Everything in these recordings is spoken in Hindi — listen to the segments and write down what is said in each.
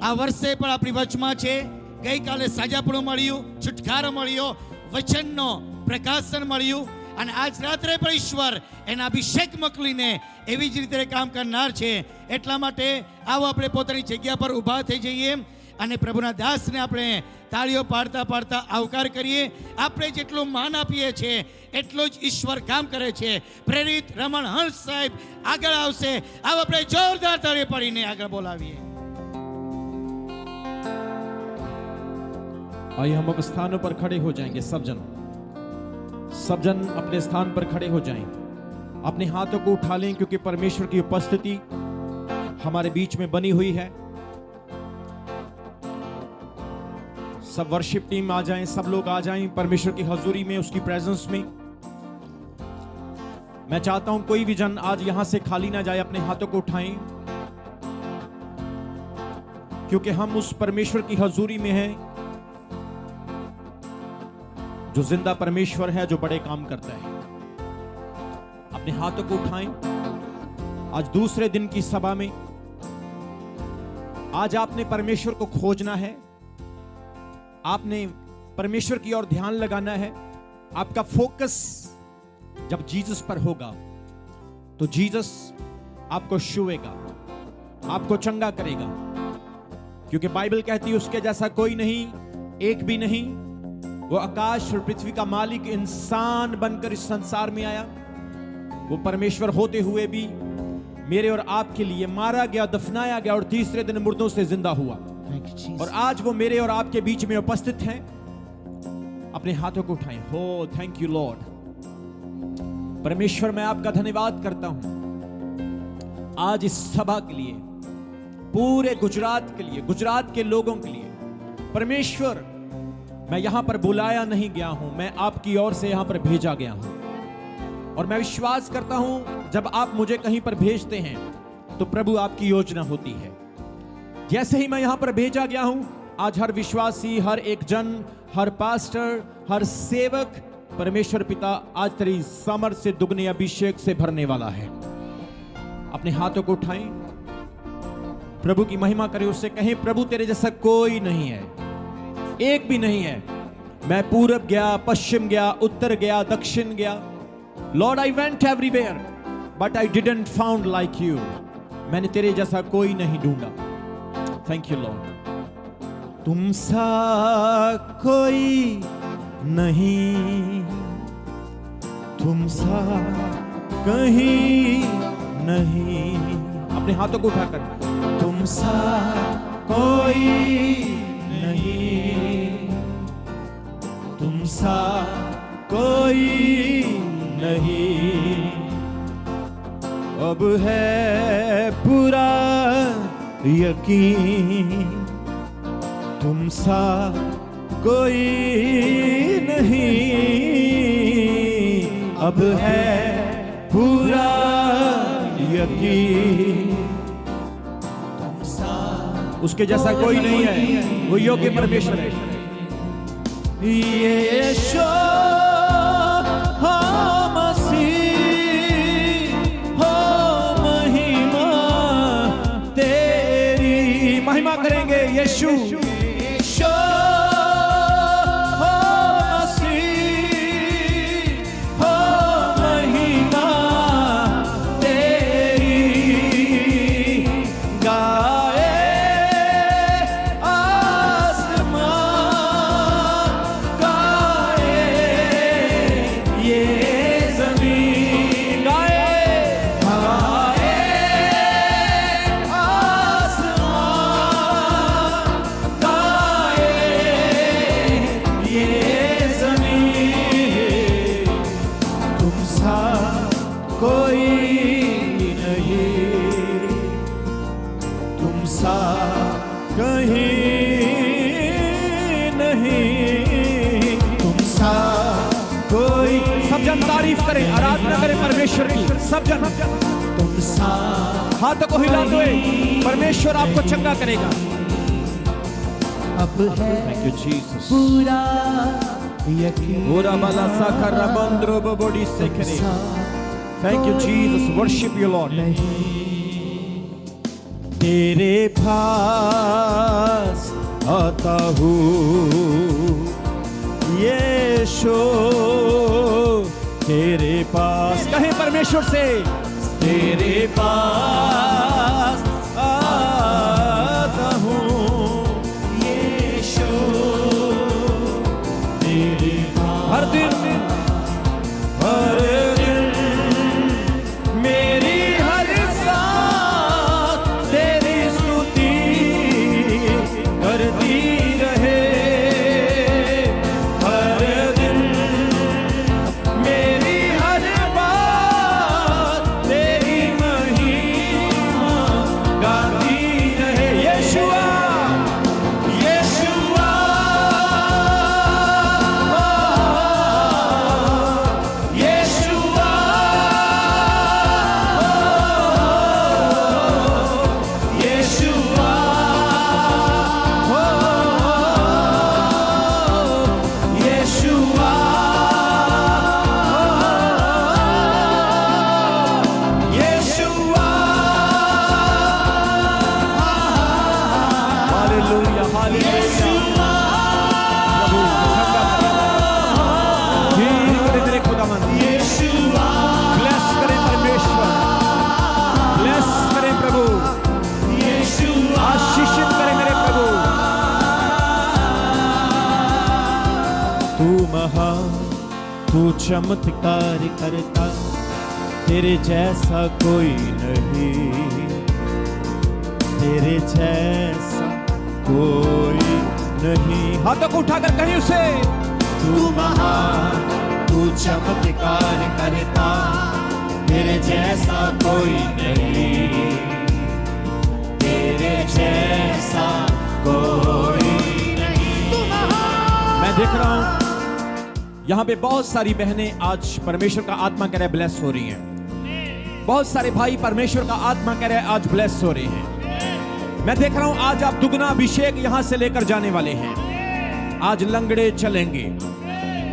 આ વર્ષે પણ આપણી વચમાં છે. ગઈકાલે સાજાપણું મળ્યું, છુટકારો મળ્યો, વચનનો પ્રકાશન મળ્યું અને આજ રાત્રે પણ ઈશ્વર એના અભિષેક મોકલીને એવી જ રીતે કામ કરનાર છે. એટલા માટે આવો આપણે પોતાની જગ્યા પર ઊભા થઈ જઈએ અને પ્રભુના દાસને આપણે તાળીઓ પાડતા પાડતા આવકાર કરીએ. આપણે જેટલું માન આપીએ છીએ એટલું જ ઈશ્વર કામ કરે છે. પ્રેરિત રમણ હંસ સાહેબ આગળ આવશે. આવો આપણે જોરદાર તાળીઓ પાડીને આગળ બોલાવીએ. आइए हम अब स्थानों पर खड़े हो जाएंगे. सब जन अपने स्थान पर खड़े हो जाएं. अपने हाथों को उठा लें क्योंकि परमेश्वर की उपस्थिति हमारे बीच में बनी हुई है. सब वर्शिप टीम आ जाएं, सब लोग आ जाएं परमेश्वर की हजूरी में, उसकी प्रेजेंस में. मैं चाहता हूं कोई भी जन आज यहां से खाली ना जाए. अपने हाथों को उठाएं क्योंकि हम उस परमेश्वर की हजूरी में हैं जो जिंदा परमेश्वर है, जो बड़े काम करता है. अपने हाथों को उठाएं. आज दूसरे दिन की सभा में आज आपने परमेश्वर को खोजना है. आपने परमेश्वर की ओर ध्यान लगाना है. आपका फोकस जब जीसस पर होगा तो जीसस आपको छुएगा, आपको चंगा करेगा. क्योंकि बाइबल कहती है उसके जैसा कोई नहीं, एक भी नहीं. वो आकाश और पृथ्वी का मालिक इंसान बनकर इस संसार में आया. वो परमेश्वर होते हुए भी मेरे और आपके लिए मारा गया, दफनाया गया और तीसरे दिन मुर्दों से जिंदा हुआ. और आज वो मेरे और आपके बीच में उपस्थित हैं. अपने हाथों को उठाएं. हो थैंक यू लॉर्ड. परमेश्वर मैं आपका धन्यवाद करता हूं आज इस सभा के लिए, पूरे गुजरात के लिए, गुजरात के लोगों के लिए. परमेश्वर मैं यहां पर बुलाया नहीं गया हूं, मैं आपकी ओर से यहां पर भेजा गया हूं. और मैं विश्वास करता हूं जब आप मुझे कहीं पर भेजते हैं तो प्रभु आपकी योजना होती है. जैसे ही मैं यहां पर भेजा गया हूं, आज हर विश्वासी, हर एक जन, हर पास्टर, हर सेवक परमेश्वर पिता आज तेरी सामर्थ से दुगने अभिषेक से भरने वाला है. अपने हाथों को उठाएं, प्रभु की महिमा करें. उससे कहें प्रभु तेरे जैसा कोई नहीं है, एक भी नहीं है. मैं पूरब गया, पश्चिम गया, उत्तर गया, दक्षिण गया. Lord I went everywhere but I didn't found like you. मैंने तेरे जैसा कोई नहीं ढूंढा. Thank you Lord. तुम सा कोई नहीं, तुम सा कहीं नहीं. अपने हाथों को उठाकर तुम सा कोई नहीं, तुम सा कोई नहीं. अब है पूरा यकीन तुम सा कोई नहीं. अब है पूरा यकीन तुम सा, उसके जैसा कोई नहीं है. वो योग्य परमेश्वर है. यीशु हो मसीह हो, महिमा तेरी. महिमा करेंगे यीशु. यीशु हो मसीह हो, महिमा तेरी. गाए तारीफ करें, आराधना करें परमेश्वर की. सब जन तुम सा हाथों को हिला दो. परमेश्वर आपको चंगा करेगा. अब है थैंक यू जीसस पूरा यकीन. पूरा बाला साखा रबंद्रो बबोडी से करे. Thank you Jesus. Worship you Lord. तेरे पास आता हूँ यीशु, तेरे पास। कहें परमेश्वर से, तेरे पास आता हूँ यीशु, तेरे पास। हर दिन मेरी हर सांस तेरी स्तुति करती रहे। हर दिन मेरी हर बात तेरी महिमा गाती रहे। यीशुआ, यीशुआ, यीशुआ, यीशुआ, यीशुआ, यीशुआ। Hallelujah, hallelujah. प्रभु क्षमा करें, धीर करें मेरे खुदावन। ब्लेस करें परमेश्वर, ब्लेस करें प्रभु, आशीषित करें मेरे प्रभु। तू महान, तू चमत्कार करता, तेरे जैसा कोई नहीं, तेरे जैसा कोई नहीं। हाथों को उठाकर कहीं उसे, तू महान, तू चमत्कार करता, तेरे जैसा कोई नहीं, तेरे जैसा कोई नहीं। मैं देख रहा हूं यहां पे बहुत सारी बहनें आज परमेश्वर का आत्मा कह रहे ब्लेस हो रही हैं। बहुत सारे भाई परमेश्वर का आत्मा कह रहे आज ब्लेस हो रहे हैं। मैं देख रहा हूं आज आप दुगना अभिषेक यहां से लेकर जाने वाले हैं। आज लंगड़े चलेंगे,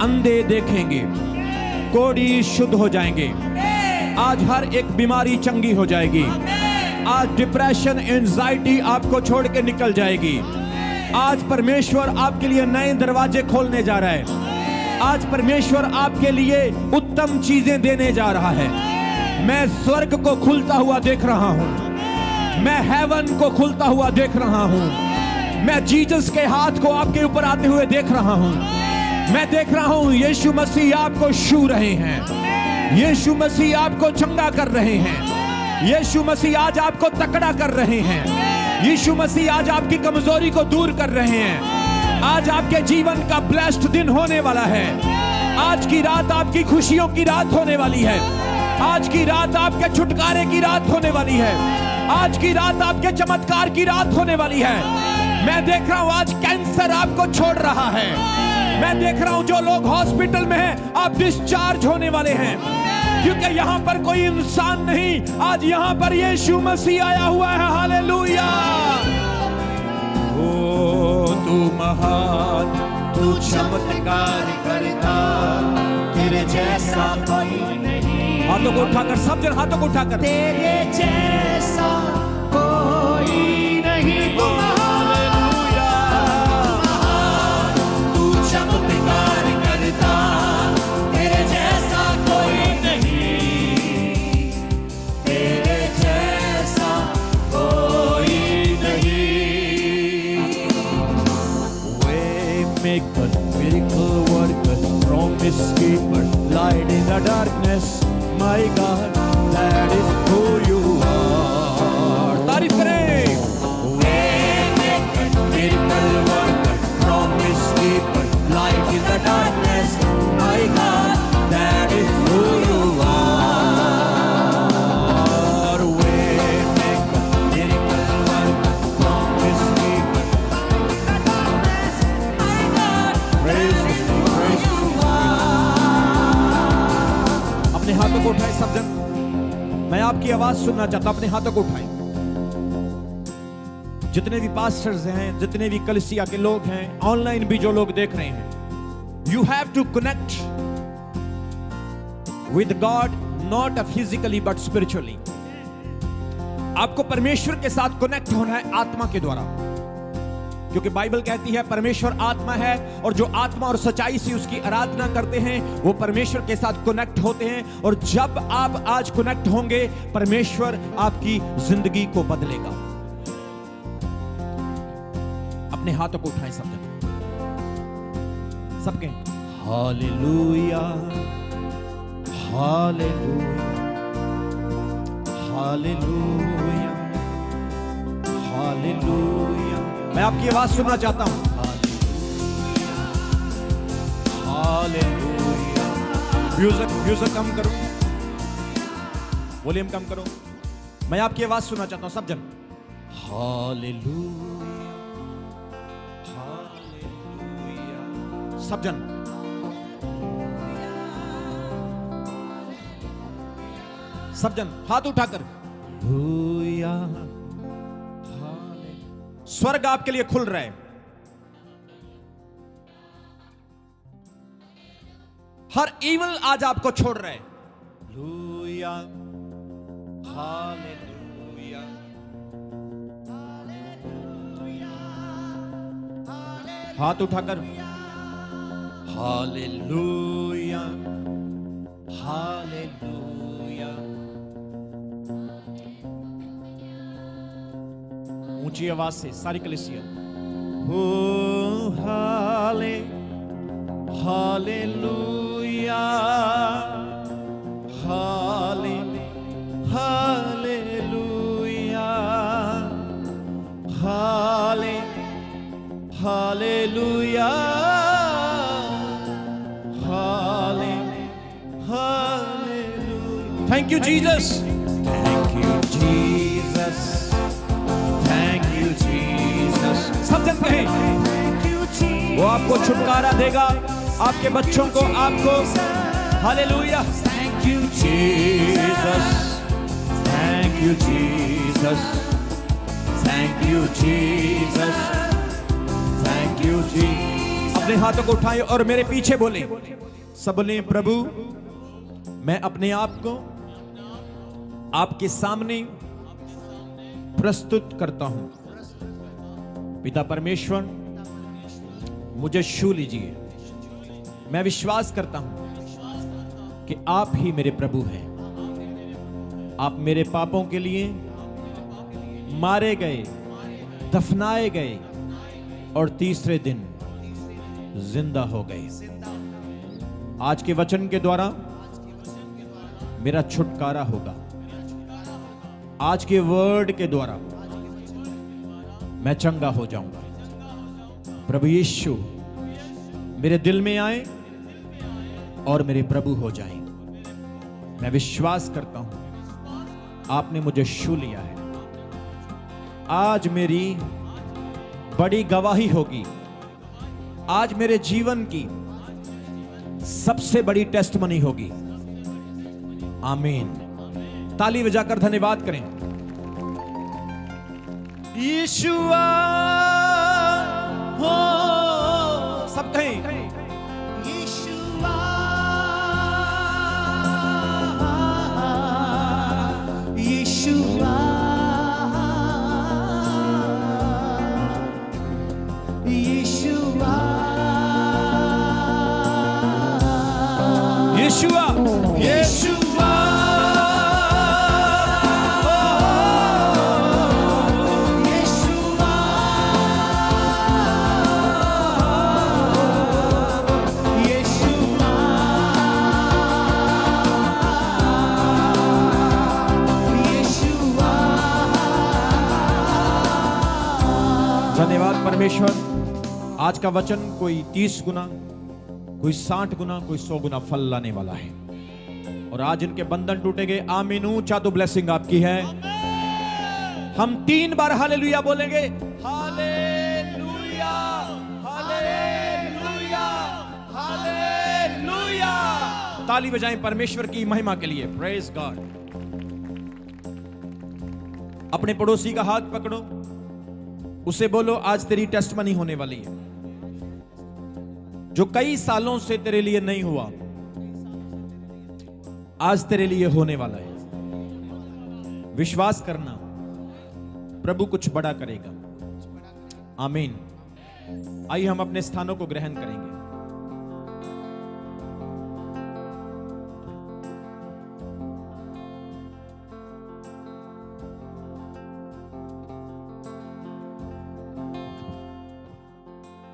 अंधे देखेंगे, कोढ़ी शुद्ध हो जाएंगे। आज हर एक बीमारी चंगी हो जाएगी। आज डिप्रेशन, एंजाइटी आपको छोड़ के निकल जाएगी। आज परमेश्वर आपके लिए नए दरवाजे खोलने जा रहा है। आज परमेश्वर आपके लिए उत्तम चीजें देने जा रहा है। मैं स्वर्ग को खुलता हुआ देख रहा हूं, मैं हेवन को खुलता हुआ देख रहा हूं। मैं जीसस के हाथ को आपके ऊपर आते हुए देख रहा हूं। मैं देख रहा हूं यीशु मसीह आपको छू रहे हैं, यीशु मसीह आपको चंगा कर रहे हैं, यीशु मसीह आज आपको तकड़ा कर रहे हैं, यीशु मसीह आज आपकी कमजोरी को दूर कर रहे हैं। आज आपके जीवन का ब्लेस्ड दिन होने वाला है। आज की रात आपकी खुशियों की रात होने वाली है। आज की रात आपके छुटकारे की रात होने वाली है। आज की रात आपके चमत्कार की रात होने वाली है। मैं देख रहा हूं आज कैंसर आपको छोड़ रहा है। मैं देख रहा हूं जो लोग हॉस्पिटल में हैं आप डिस्चार्ज होने वाले हैं, क्योंकि यहां पर कोई इंसान नहीं, आज यहां पर यीशु मसीह आया हुआ है। हालेलुया। ओ तू महान, तू चमत्कार करता, तेरे जैसा कोई नहीं। हाथों को उठाकर सब जन हाथों को उठाकर, तेरे जैसा कोई नहीं। तू हालेलुया। तू चमत्कार करता, तेरे जैसा कोई नहीं, तेरे जैसा कोई नहीं। Waymaker, miracle worker, promise keeper, light in the darkness, my God, that is who you are. तारीफ करें। Waymaker, miracle worker, promise keeper, light in the darkness, my God, that is who you are. Waymaker, miracle worker, promise keeper, praise you, praise you. अपने हाथों को उठाएं सब जन, मैं आपकी आवाज सुनना चाहता हूं। अपने हाथों को उठाएं। जितने भी पास्टर्स हैं, जितने भी कलीसिया के लोग हैं, ऑनलाइन भी जो लोग देख रहे हैं, you have to connect with God, not physically but spiritually. आपको परमेश्वर के साथ कनेक्ट होना है आत्मा के द्वारा, क्योंकि बाइबल कहती है परमेश्वर आत्मा है और जो आत्मा और सच्चाई से उसकी आराधना करते हैं वो परमेश्वर के साथ कनेक्ट होते हैं। और जब आप आज कनेक्ट होंगे, परमेश्वर आपकी जिंदगी को बदलेगा। अपने हाथों को उठाएं सब जन, सबके हालेलुया हालेलुया हालेलुया हालेलुया। मैं आपकी आवाज सुनना चाहता हूं। हालेलुया। म्यूजिक कम करो, वॉल्यूम कम करो। मैं आपकी आवाज सुनना चाहता हूं सब जन। Hallelujah hallelujah. सब जन सब जन हाथ उठाकर हालेलुया। स्वर्ग आपके लिए खुल रहा है। हर इविल आज आपको छोड़ रहा है। Hallelujah hallelujah. हाथ उठाकर हालेलुया हालेलुया। ऊंची आवाज से सारी कलीसिया हो हाले हालेलुया हाले हालेलुया हाले हालेलुया हाले hallelujah. Thank you Jesus, thank you Jesus, thank you Jesus. सब जन कहें वो आपको छुटकारा देगा, आपके बच्चों को, आपको। Hallelujah. Thank you Jesus, thank you Jesus, thank you Jesus, thank you जी। अपने हाथों को उठाएं और मेरे पीछे बोले, सब बोले प्रभु मैं अपने आप को आपके सामने प्रस्तुत करता हूं। पिता परमेश्वर मुझे छू लीजिए। मैं विश्वास करता हूं कि आप ही मेरे प्रभु हैं। आप मेरे पापों के लिए मारे गए, दफनाए गए और तीसरे दिन जिंदा हो गए। आज के वचन के द्वारा मेरा छुटकारा होगा। आज के वर्ड के द्वारा मैं चंगा हो जाऊंगा। प्रभु यीशु मेरे दिल में आए और मेरे प्रभु हो जाएं। मैं विश्वास करता हूं आपने मुझे छू लिया है। आज मेरी बड़ी गवाही होगी। आज मेरे जीवन की सबसे बड़ी टेस्टमनी होगी। आमीन। ताली बजाकर धन्यवाद करें। यीशुआ हो, सब कहें यीशुआ, यीशुआ, यीशुआ, यीशुआ, यीशुआ। धन्यवाद परमेश्वर। आज का वचन कोई 30 गुना, कोई 60 गुना, कोई 100 गुना फल लाने वाला है। और आज इनके बंधन टूटेंगे। आमीन। ऊंचा तो ब्लेसिंग आपकी है। हम 3 बार हालेलुया बोलेंगे। Hallelujah hallelujah hallelujah. ताली बजाएं परमेश्वर की महिमा के लिए। Praise God. अपने पड़ोसी का हाथ पकड़ो, उसे बोलो आज तेरी टेस्टमनी होने वाली है। जो कई सालों से तेरे लिए नहीं हुआ, आज तेरे लिए होने वाला है। विश्वास करना, प्रभु कुछ बड़ा करेगा। आमीन। आइए हम अपने स्थानों को ग्रहण करेंगे।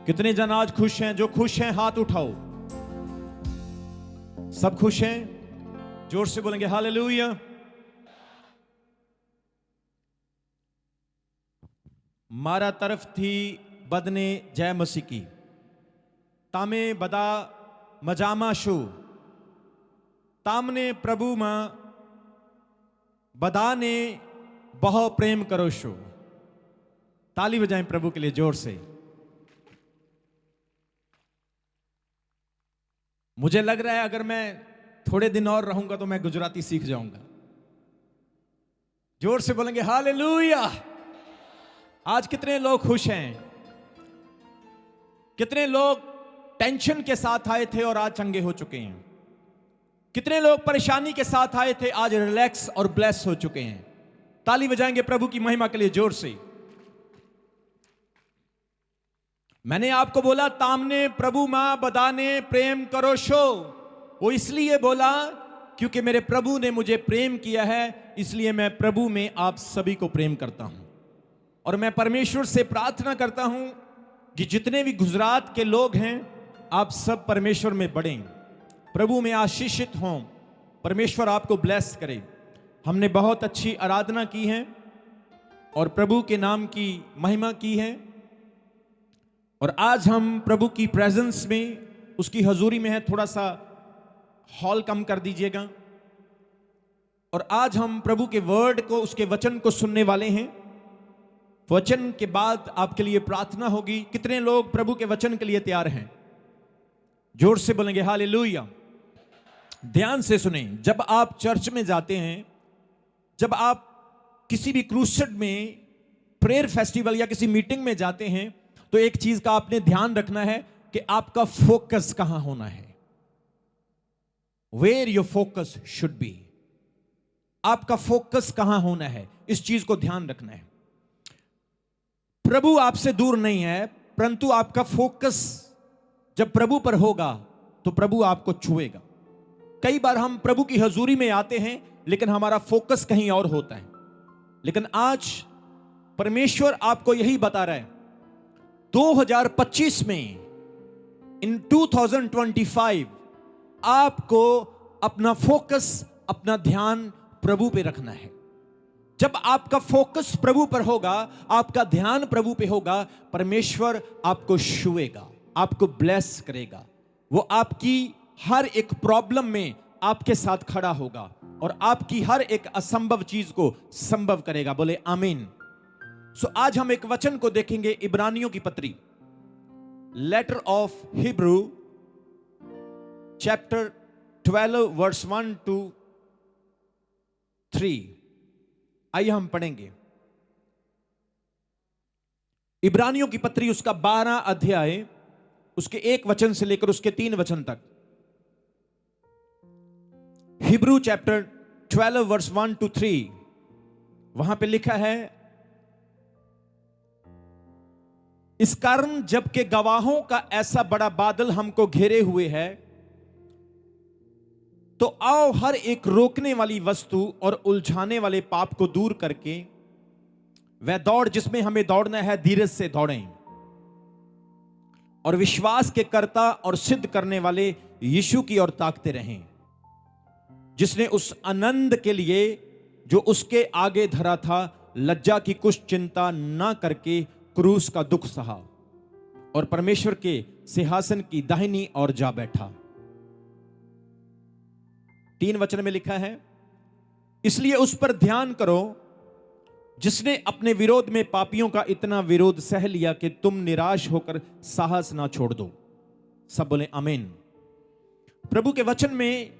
कितने जन आज खुश हैं? जो खुश हैं हाथ उठाओ। सब खुश हैं? जोर से बोलेंगे हालेलुया। मारा तरफ थी बदने जय मसीह की, तामे बदा मजामा शो, तामने प्रभु मां बदाने बहु प्रेम करो शो। ताली बजाएं प्रभु के लिए जोर से। मुझे लग रहा है अगर मैं थोड़े दिन और रहूंगा तो मैं गुजराती सीख जाऊंगा। जोर से बोलेंगे हालेलुया। आज कितने लोग खुश हैं? कितने लोग टेंशन के साथ आए थे और आज चंगे हो चुके हैं? कितने लोग परेशानी के साथ आए थे, आज रिलैक्स और ब्लेस हो चुके हैं? ताली बजाएंगे प्रभु की महिमा के लिए जोर से। मैंने आपको बोला तामने प्रभु मां बदाने प्रेम करो शो। वो इसलिए बोला क्योंकि मेरे प्रभु ने मुझे प्रेम किया है, इसलिए मैं प्रभु में आप सभी को प्रेम करता हूं। और मैं परमेश्वर से प्रार्थना करता हूं कि जितने भी गुजरात के लोग हैं, आप सब परमेश्वर में बढ़ें, प्रभु में आशीषित हों, परमेश्वर आपको ब्लेस करे। हमने बहुत अच्छी आराधना की है और प्रभु के नाम की महिमा की है। और आज हम प्रभु की प्रेजेंस में, उसकी हजूरी में है। थोड़ा सा हॉल कम कर दीजिएगा। और आज हम प्रभु के वर्ड को, उसके वचन को सुनने वाले हैं। वचन के बाद आपके लिए प्रार्थना होगी। कितने लोग प्रभु के वचन के लिए तैयार हैं? जोर से बोलेंगे हालेलुया। ध्यान से सुने। जब आप चर्च में जाते हैं, जब आप किसी भी क्रूसेड में, प्रेयर फेस्टिवल या किसी मीटिंग में जाते हैं, तो एक चीज का आपने ध्यान रखना है कि आपका फोकस कहां होना है। Where your focus should be. आपका फोकस कहां होना है, इस चीज को ध्यान रखना है। प्रभु आपसे दूर नहीं है, परंतु आपका फोकस जब प्रभु पर होगा तो प्रभु आपको छुएगा। कई बार हम प्रभु की हजूरी में आते हैं लेकिन हमारा फोकस कहीं और होता है। लेकिन आज परमेश्वर आपको यही बता रहा है, 2025 में, इन 2025 आपको अपना फोकस, अपना ध्यान प्रभु पे रखना है। जब आपका फोकस प्रभु पर होगा, आपका ध्यान प्रभु पे होगा, परमेश्वर आपको छुएगा, आपको ब्लेस करेगा। वो आपकी हर एक प्रॉब्लम में आपके साथ खड़ा होगा और आपकी हर एक असंभव चीज को संभव करेगा। बोले आमीन। सो आज हम एक वचन को देखेंगे, इब्रानियों की पत्री, letter of Hebrew chapter 12 verse 1 to 3। आइए हम पढ़ेंगे इब्रानियों की पत्री, उसका 12 अध्याय, उसके 1 वचन से लेकर उसके 3 वचन तक। हिब्रू चैप्टर 12 वर्स 1 to 3, वहां पे लिखा है, इस कारण जबकि गवाहों का ऐसा बड़ा बादल हमको घेरे हुए है, तो आओ हर एक रोकने वाली वस्तु और उलझाने वाले पाप को दूर करके वह दौड़ जिसमें हमें दौड़ना है, धीरज से दौड़ें और विश्वास के कर्ता और सिद्ध करने वाले यीशु की ओर ताकते रहें, जिसने उस आनंद के लिए जो उसके आगे धरा था, लज्जा की कुछ चिंता ना करके क्रूस का दुख सहा और परमेश्वर के सिंहासन की दाहिनी ओर जा बैठा। 3 वचन में लिखा है, इसलिए उस पर ध्यान करो जिसने अपने विरोध में पापियों का इतना विरोध सह लिया कि तुम निराश होकर साहस ना छोड़ दो। सब बोले आमीन। प्रभु के वचन में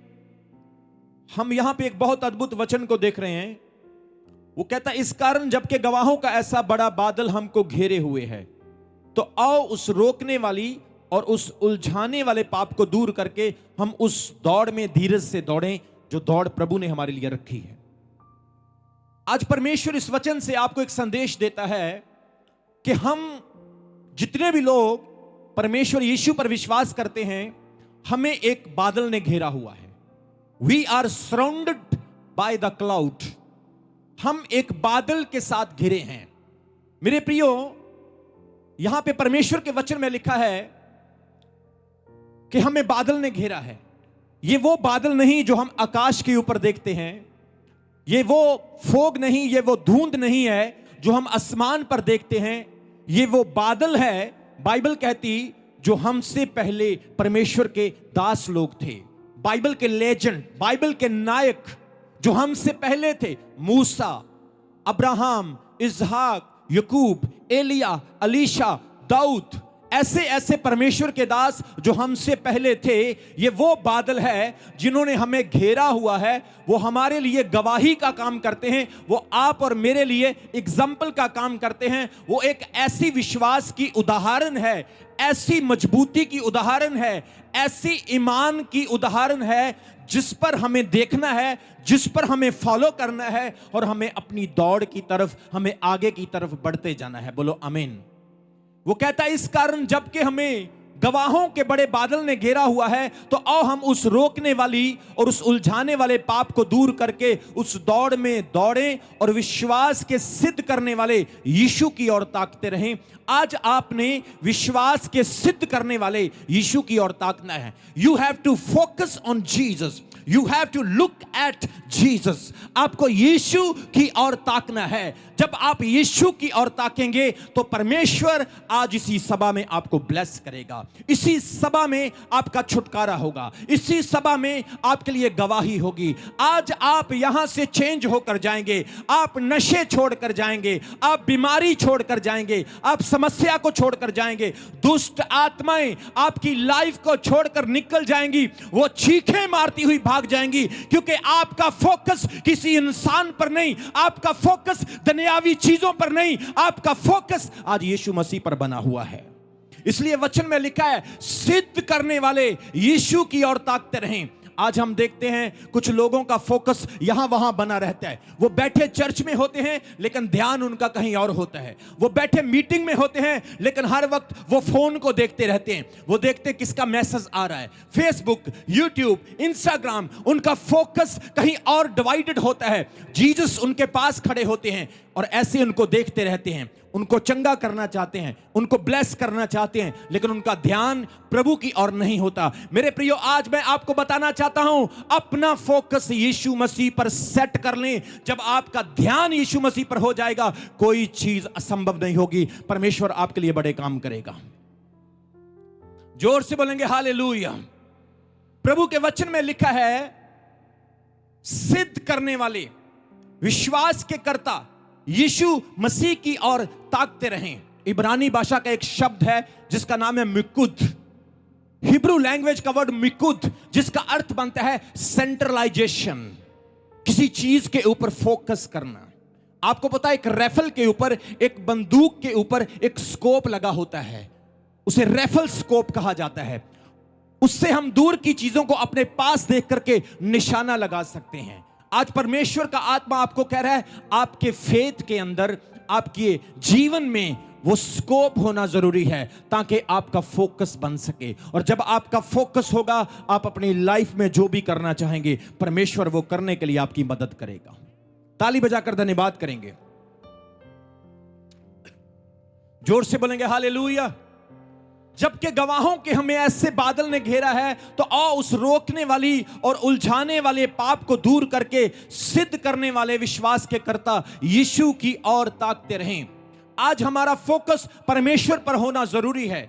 हम यहां पे एक बहुत अद्भुत वचन को देख रहे हैं। वो कहता है, इस कारण जबकि गवाहों का ऐसा बड़ा बादल हमको घेरे हुए है, तो आओ उस रोकने वाली और उस उलझाने वाले पाप को दूर करके हम उस दौड़ में धीरज से दौड़ें जो दौड़ प्रभु ने हमारे लिए रखी है। आज परमेश्वर इस वचन से आपको एक संदेश देता है कि हम जितने भी लोग परमेश्वर यीशु पर विश्वास करते हैं, हमें एक बादल ने घेरा हुआ है। We are surrounded by the cloud. हम एक बादल के साथ घिरे हैं। मेरे प्रियो, यहां पे परमेश्वर के वचन में लिखा है कि हमें बादल ने घेरा है। ये वो बादल नहीं जो हम आकाश के ऊपर देखते हैं, ये वो फोग नहीं, ये वो धुंध नहीं है जो हम आसमान पर देखते हैं। ये वो बादल है, बाइबल कहती, जो हमसे पहले परमेश्वर के दास लोग थे, बाइबल के लेजेंड, बाइबल के नायक जो हमसे पहले थे। मूसा, अब्राहम, इसहाक, यकूब, एलिया, अलीशा, दाऊद, ऐसे ऐसे परमेश्वर के दास जो हमसे पहले थे। ये वो बादल है जिन्होंने हमें घेरा हुआ है। वो हमारे लिए गवाही का काम करते हैं। वो आप और मेरे लिए एग्जाम्पल का काम करते हैं। वो एक ऐसी विश्वास की उदाहरण है, ऐसी मजबूती की उदाहरण है, ऐसी ईमान की उदाहरण है जिस पर हमें देखना है, जिस पर हमें फॉलो करना है और हमें अपनी दौड़ की तरफ, हमें आगे की तरफ बढ़ते जाना है। बोलो आमीन। वो कहता है, इस कारण जबकि हमें गवाहों के बड़े बादल ने घेरा हुआ है, तो आओ हम उस रोकने वाली और उस उलझाने वाले पाप को दूर करके उस दौड़ में दौड़ें और विश्वास के सिद्ध करने वाले यीशु की ओर ताकते रहें। आज आपने विश्वास के सिद्ध करने वाले यीशु की ओर ताकना है। You have to focus on Jesus, you have to look at Jesus. आपको यीशु की ओर ताकना है। जब आप यीशु की ओर ताकेंगे तो परमेश्वर आज इसी सभा में आपको ब्लेस करेगा। इसी सभा में आपका छुटकारा होगा। इसी सभा में आपके लिए गवाही होगी। आज आप यहां से चेंज होकर जाएंगे। आप नशे छोड़कर जाएंगे, आप बीमारी छोड़कर जाएंगे, आप समस्या को छोड़कर जाएंगे, दुष्ट आत्माएं आपकी लाइफ को छोड़कर निकल जाएंगी। वो चीखें मारती हुई भाग जाएंगी, क्योंकि आपका फोकस किसी इंसान पर नहीं, आपका फोकस दुनियावी चीजों पर नहीं, आपका फोकस आज यीशु मसीह पर बना हुआ है। इसलिए वचन में लिखा है, सिद्ध करने वाले यीशु की ओर ताकते रहें। आज हम देखते हैं कुछ लोगों का फोकस यहां वहां बना रहता है। वो बैठे चर्च में होते हैं लेकिन ध्यान उनका कहीं और होता है। वो बैठे मीटिंग में होते हैं लेकिन हर वक्त वो फोन को देखते रहते हैं। वो देखते किसका मैसेज आ रहा है, फेसबुक, यूट्यूब, इंस्टाग्राम। उनका फोकस कहीं और डिवाइडेड होता है। जीसस उनके पास खड़े होते हैं और ऐसे उनको देखते रहते हैं। उनको चंगा करना चाहते हैं, उनको ब्लेस करना चाहते हैं, लेकिन उनका ध्यान प्रभु की ओर नहीं होता। मेरे प्रियो, आज मैं आपको बताना चाहता हूं, अपना फोकस यीशु मसीह पर सेट कर लें। जब आपका ध्यान यीशु मसीह पर हो जाएगा, कोई चीज असंभव नहीं होगी। परमेश्वर आपके लिए बड़े काम करेगा। जोर से बोलेंगे हालेलुया। प्रभु के वचन में लिखा है, सिद्ध करने वाले, विश्वास के कर्ता यीशु मसीह की ओर ताकते रहें। इब्रानी भाषा का एक शब्द है जिसका नाम है मिकुद। हिब्रू लैंग्वेज का वर्ड मिकुद, जिसका अर्थ बनता है सेंट्रलाइजेशन, किसी चीज के ऊपर फोकस करना। आपको पता है, एक राइफल के ऊपर, एक बंदूक के ऊपर एक स्कोप लगा होता है, उसे राइफल स्कोप कहा जाता है। उससे हम दूर की चीजों को अपने पास देख करके निशाना लगा सकते हैं। आज परमेश्वर का आत्मा आपको कह रहा है, आपके फेथ के अंदर, आपके जीवन में वो स्कोप होना जरूरी है ताकि आपका फोकस बन सके। और जब आपका फोकस होगा, आप अपनी लाइफ में जो भी करना चाहेंगे, परमेश्वर वो करने के लिए आपकी मदद करेगा। ताली बजाकर धन्यवाद करेंगे। जोर से बोलेंगे हालेलुया। जबकि गवाहों के हमें ऐसे बादल ने घेरा है, तो आओ उस रोकने वाली और उलझाने वाले पाप को दूर करके सिद्ध करने वाले विश्वास के कर्ता यीशु की ओर ताकते रहें। आज हमारा फोकस परमेश्वर पर होना जरूरी है।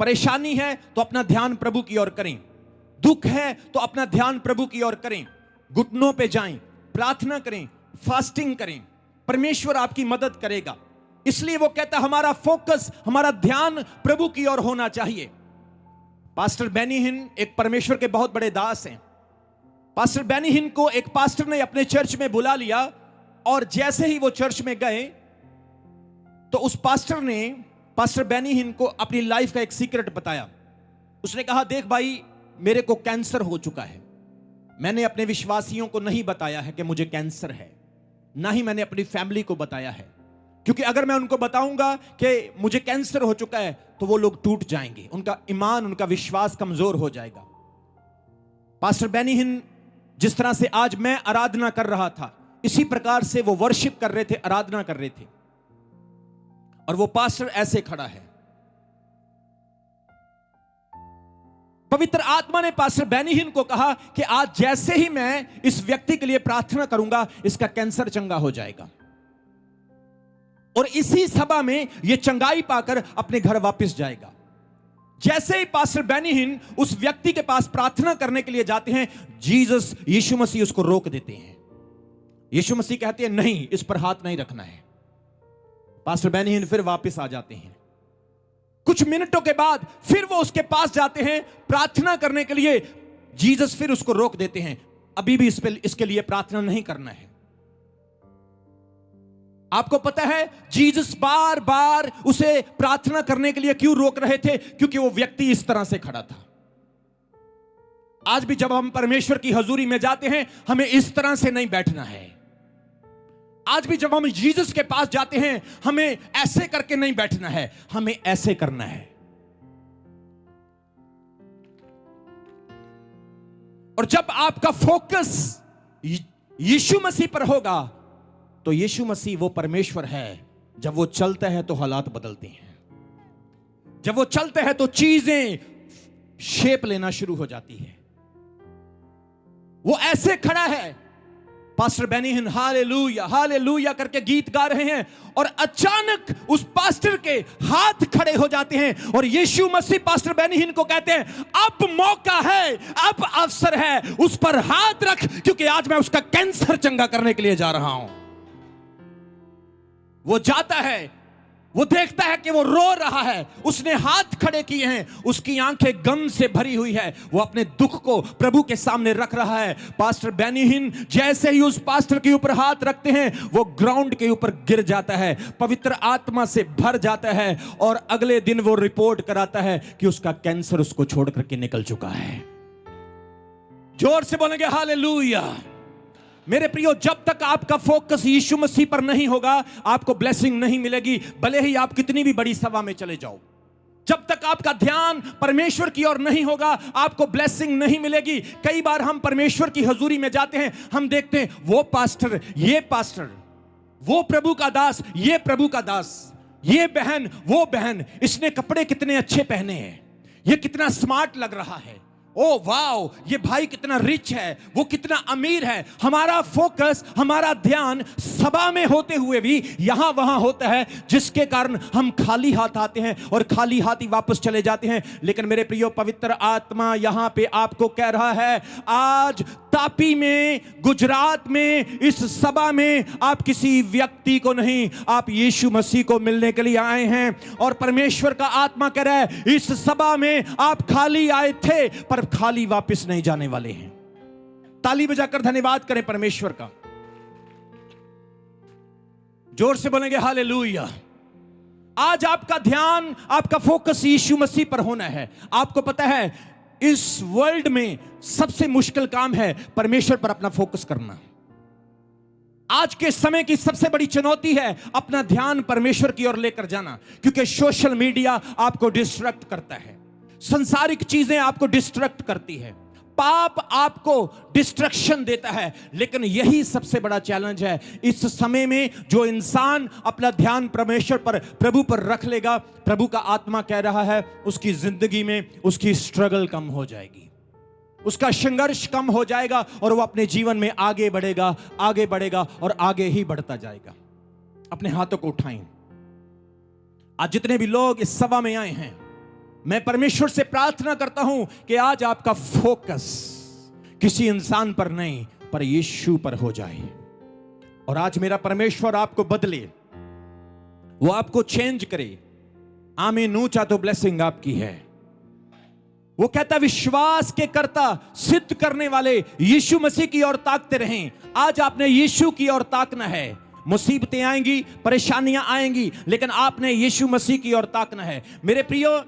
परेशानी है तो अपना ध्यान प्रभु की ओर करें, दुख है तो अपना ध्यान प्रभु की ओर करें, घुटनों पे जाएं, प्रार्थना करें, फास्टिंग करें, परमेश्वर आपकी मदद करेगा। इसलिए वो कहता है, हमारा फोकस, हमारा ध्यान प्रभु की ओर होना चाहिए। पास्टर बेनी हिन एक परमेश्वर के बहुत बड़े दास हैं। पास्टर बेनी हिन को एक पास्टर ने अपने चर्च में बुला लिया, और जैसे ही वो चर्च में गए तो उस पास्टर ने पास्टर बेनी हिन को अपनी लाइफ का एक सीक्रेट बताया। उसने कहा, देख भाई, मेरे को कैंसर हो चुका है। मैंने अपने विश्वासियों को नहीं बताया है कि मुझे कैंसर है। ना ही मैंने अपनी फैमिली को बताया है, क्योंकि अगर मैं उनको बताऊंगा कि मुझे कैंसर हो चुका है तो वो लोग टूट जाएंगे, उनका ईमान, उनका विश्वास कमजोर हो जाएगा। पास्टर बेनी हिन जिस तरह से आज मैं आराधना कर रहा था, इसी प्रकार से वो वर्शिप कर रहे थे, आराधना कर रहे थे, और वो पास्टर ऐसे खड़ा है। पवित्र आत्मा ने पास्टर बेनी हिन को कहा कि आज जैसे ही मैं इस व्यक्ति के लिए प्रार्थना करूंगा, इसका कैंसर चंगा हो जाएगा। और इसी सभा में यह चंगाई पाकर अपने घर वापस जाएगा। जैसे ही पास्टर बेनी हिन उस व्यक्ति के पास प्रार्थना करने के लिए जाते हैं, जीसस, यीशु मसीह उसको रोक देते हैं। यीशु मसीह कहते हैं नहीं, इस पर हाथ नहीं रखना है। पास्टर बेनी हिन फिर वापस आ जाते हैं। कुछ मिनटों के बाद फिर वो उसके पास जाते हैं प्रार्थना करने के लिए। जीसस फिर उसको रोक देते हैं, अभी भी इसके लिए प्रार्थना नहीं करना है। आपको पता है जीसस बार बार उसे प्रार्थना करने के लिए क्यों रोक रहे थे? क्योंकि वो व्यक्ति इस तरह से खड़ा था। आज भी जब हम परमेश्वर की हजूरी में जाते हैं, हमें इस तरह से नहीं बैठना है। आज भी जब हम जीसस के पास जाते हैं, हमें ऐसे करके नहीं बैठना है, हमें ऐसे करना है। और जब आपका फोकस यीशु मसीह पर होगा, तो यीशु मसीह वो परमेश्वर है। जब वो चलता है तो हालात बदलते हैं, जब वो चलते हैं तो चीजें शेप लेना शुरू हो जाती है। वो ऐसे खड़ा है। पास्टर बेनी हिन हालेलुया हालेलुया करके गीत गा रहे हैं, और अचानक उस पास्टर के हाथ खड़े हो जाते हैं, और यीशु मसीह पास्टर बेनी हिन को कहते हैं, अब मौका है, अब अवसर है, उस पर हाथ रख, क्योंकि आज मैं उसका कैंसर चंगा करने के लिए जा रहा हूं। वो जाता है, वो देखता है कि वो रो रहा है, उसने हाथ खड़े किए हैं, उसकी आंखें गम से भरी हुई है, वो अपने दुख को प्रभु के सामने रख रहा है। पास्टर बेनी हिन जैसे ही उस पास्टर के ऊपर हाथ रखते हैं, वो ग्राउंड के ऊपर गिर जाता है, पवित्र आत्मा से भर जाता है, और अगले दिन वो रिपोर्ट कराता है कि उसका कैंसर उसको छोड़ करके निकल चुका है। जोर से बोलेंगे हालेलुया। मेरे प्रियो, जब तक आपका फोकस यीशु मसीह पर नहीं होगा, आपको ब्लेसिंग नहीं मिलेगी, भले ही आप कितनी भी बड़ी सभा में चले जाओ। जब तक आपका ध्यान परमेश्वर की ओर नहीं होगा, आपको ब्लेसिंग नहीं मिलेगी। कई बार हम परमेश्वर की हजूरी में जाते हैं, हम देखते हैं वो पास्टर, ये पास्टर, वो प्रभु का दास, ये प्रभु का दास, ये बहन, वो बहन, इसने कपड़े कितने अच्छे पहने हैं, ये कितना स्मार्ट लग रहा है, ओ वाओ, ये भाई कितना रिच है, वो कितना अमीर है। हमारा फोकस, हमारा ध्यान सभा में होते हुए भी यहां वहां होता है, जिसके कारण हम खाली हाथ आते हैं और खाली हाथ ही वापस चले जाते हैं। लेकिन मेरे प्रियो, पवित्र आत्मा यहां पे आपको कह रहा है, आज तापी में, गुजरात में, इस सभा में आप किसी व्यक्ति को नहीं, आप यीशु मसीह को मिलने के लिए आए हैं। और परमेश्वर का आत्मा कह रहा है, इस सभा में आप खाली आए थे, पर खाली वापस नहीं जाने वाले हैं। ताली बजाकर धन्यवाद करें परमेश्वर का। जोर से बोलेंगे हालेलुया। आज आपका ध्यान, आपका फोकस यीशु मसीह पर होना है। आपको पता है, इस वर्ल्ड में सबसे मुश्किल काम है परमेश्वर पर अपना फोकस करना। आज के समय की सबसे बड़ी चुनौती है अपना ध्यान परमेश्वर की ओर लेकर जाना, क्योंकि सोशल मीडिया आपको डिस्ट्रैक्ट करता है, संसारिक चीजें आपको डिस्ट्रैक्ट करती है, पाप आपको डिस्ट्रैक्शन देता है। लेकिन यही सबसे बड़ा चैलेंज है इस समय में, जो इंसान अपना ध्यान परमेश्वर पर, प्रभु पर रख लेगा, प्रभु का आत्मा कह रहा है, उसकी जिंदगी में उसकी स्ट्रगल कम हो जाएगी, उसका संघर्ष कम हो जाएगा, और वो अपने जीवन में आगे बढ़ेगा, आगे बढ़ेगा और आगे ही बढ़ता जाएगा। अपने हाथों को उठाएं। आज जितने भी लोग इस सभा में आए हैं, मैं परमेश्वर से प्रार्थना करता हूं कि आज आपका फोकस किसी इंसान पर नहीं, पर यीशु पर हो जाए। और आज मेरा परमेश्वर आपको बदले, वो आपको चेंज करे। आमीन। ऊंचा तो ब्लेसिंग आपकी है। वो कहता, विश्वास के कर्ता, सिद्ध करने वाले यीशु मसीह की ओर ताकते रहें। आज आपने यीशु की ओर ताकना है। मुसीबतें आएंगी, परेशानियां आएंगी, लेकिन आपने यीशु मसीह की ओर ताकना है। मेरे प्रियो,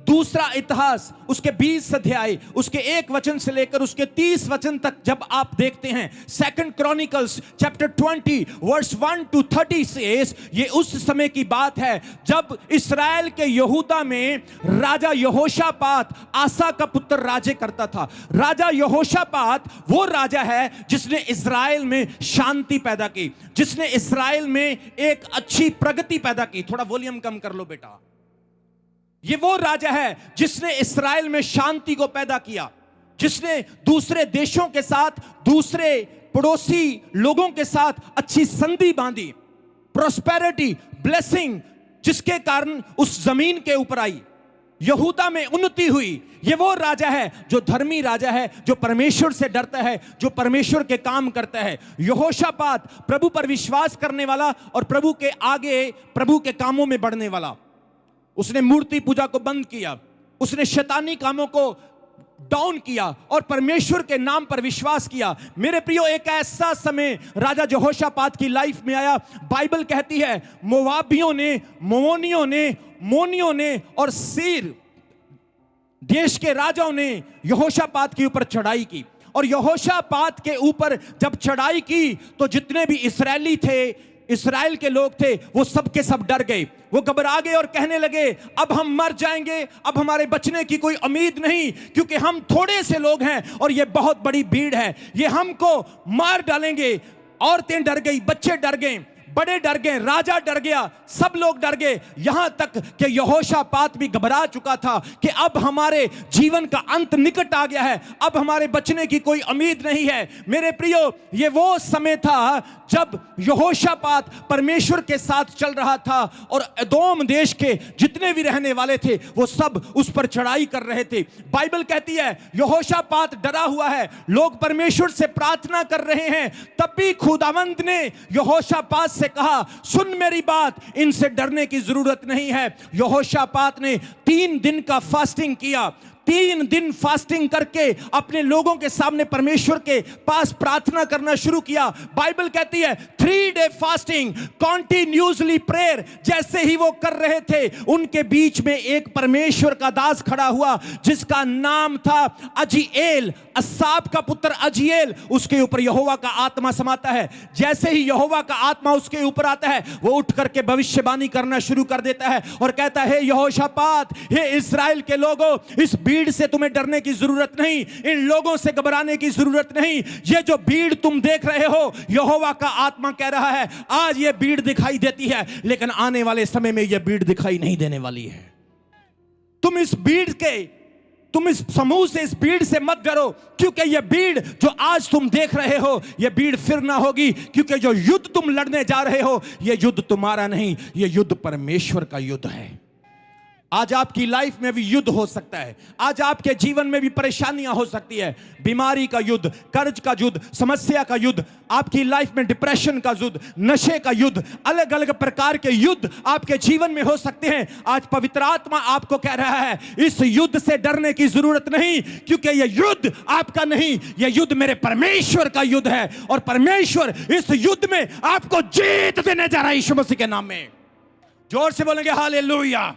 दूसरा इतिहास उसके 20 अध्याय उसके 1 वचन से लेकर उसके 30 वचन तक जब आप देखते हैं, second Chronicles chapter 20 verse 1 to 30 से ये उस समय की बात है जब इस्राएल के यहूदा में राजा यहोशापात आसा का पुत्र राज्य करता था। राजा यहोशापात वो राजा है जिसने इस्राएल में शांति पैदा की, जिसने इस्राएल में एक अच्छी प्रगति पैदा की। थोड़ा वॉल्यूम कम कर लो बेटा। ये वो राजा है जिसने इस्राएल में शांति को पैदा किया, जिसने दूसरे देशों के साथ, दूसरे पड़ोसी लोगों के साथ अच्छी संधि बांधी, प्रॉस्पेरिटी, ब्लेसिंग, जिसके कारण उस जमीन के ऊपर आई, यहूदा में उन्नति हुई। ये वो राजा है जो धर्मी राजा है, जो परमेश्वर से डरता है, जो परमेश्वर के काम करता है। यहोशापात प्रभु पर विश्वास करने वाला और प्रभु के आगे प्रभु के कामों में बढ़ने वाला। उसने मूर्ति पूजा को बंद किया, उसने शैतानी कामों को डाउन किया और परमेश्वर के नाम पर विश्वास किया। मेरे प्रियो, एक ऐसा समय राजा यहोशापात की लाइफ में आया, बाइबल कहती है मोवाबियों ने, मोनियों ने, मोनियों ने और सीर देश के राजाओं ने यहोशापात के ऊपर चढ़ाई की। और यहोशापात के ऊपर जब चढ़ाई की तो जितने भी इस्राएली थे, इस्राएल के लोग थे, वो सब के सब डर गए, वो घबरा गए और कहने लगे अब हम मर जाएंगे, अब हमारे बचने की कोई उम्मीद नहीं, क्योंकि हम थोड़े से लोग हैं और ये बहुत बड़ी भीड़ है, ये हमको मार डालेंगे। औरतें डर गई, बच्चे डर गए, बड़े डर गए, राजा डर गया, सब लोग डर गए। यहां तक कि यहोशापात भी घबरा चुका था कि अब हमारे जीवन का अंत निकट आ गया है, अब हमारे बचने की कोई उम्मीद नहीं है। मेरे प्रियो, ये वो समय था जब यहोशापात परमेश्वर के साथ चल रहा था और एदोम देश के जितने भी रहने वाले थे वो सब उस पर चढ़ाई कर रहे थे। बाइबल कहती है यहोशापात डरा हुआ है, लोग परमेश्वर से प्रार्थना कर रहे हैं, तब भी खुदावंद ने यहोशापात से कहा सुन मेरी बात, इनसे डरने की जरूरत नहीं है। यहोशापात ने 3 दिन का फास्टिंग किया, 3 दिन फास्टिंग करके अपने लोगों के सामने परमेश्वर के पास प्रार्थना करना शुरू किया। बाइबल कहती है 3 डे फास्टिंग, कॉन्टिन्यूसली प्रेयर। जैसे ही वो कर रहे थे उनके बीच में एक परमेश्वर का दास खड़ा हुआ जिसका नाम था अजीएल, असाप का पुत्र अजीएल। उसके ऊपर यहोवा का आत्मा समाता है। जैसे ही यहोवा का आत्मा उसके ऊपर आता है वो उठ करके भविष्यवाणी करना शुरू कर देता है और कहता है हे यहोशापात, हे इस्राएल के लोगों, इस भीड़ से तुम्हें डरने की जरूरत नहीं, इन लोगों से घबराने की जरूरत नहीं। ये जो भीड़ तुम देख रहे हो, यहोवा का आत्मा कह रहा है आज ये भीड़ दिखाई देती है, लेकिन आने वाले समय में ये भीड़ दिखाई नहीं देने वाली है। तुम इस समूह से, इस भीड़ से मत डरो, क्योंकि ये भीड़ जो आज तुम देख रहे हो ये भीड़ फिर ना होगी, क्योंकि जो युद्ध तुम लड़ने जा रहे हो ये युद्ध तुम्हारा नहीं, ये युद्ध परमेश्वर का युद्ध है। आज आपकी लाइफ में भी युद्ध हो सकता है, आज आपके जीवन में भी परेशानियां हो सकती है, बीमारी का युद्ध, कर्ज का युद्ध, समस्या का युद्ध, आपकी लाइफ में डिप्रेशन का युद्ध, नशे का युद्ध, अलग अलग प्रकार के युद्ध आपके जीवन में हो सकते हैं। आज पवित्र आत्मा आपको कह रहा है इस युद्ध से डरने की जरूरत नहीं, क्योंकि यह युद्ध आपका नहीं, यह युद्ध मेरे परमेश्वर का युद्ध है और परमेश्वर इस युद्ध में आपको जीत देने जा रहा है यीशु मसीह के नाम में। जोर से बोलेंगे हालेलुया।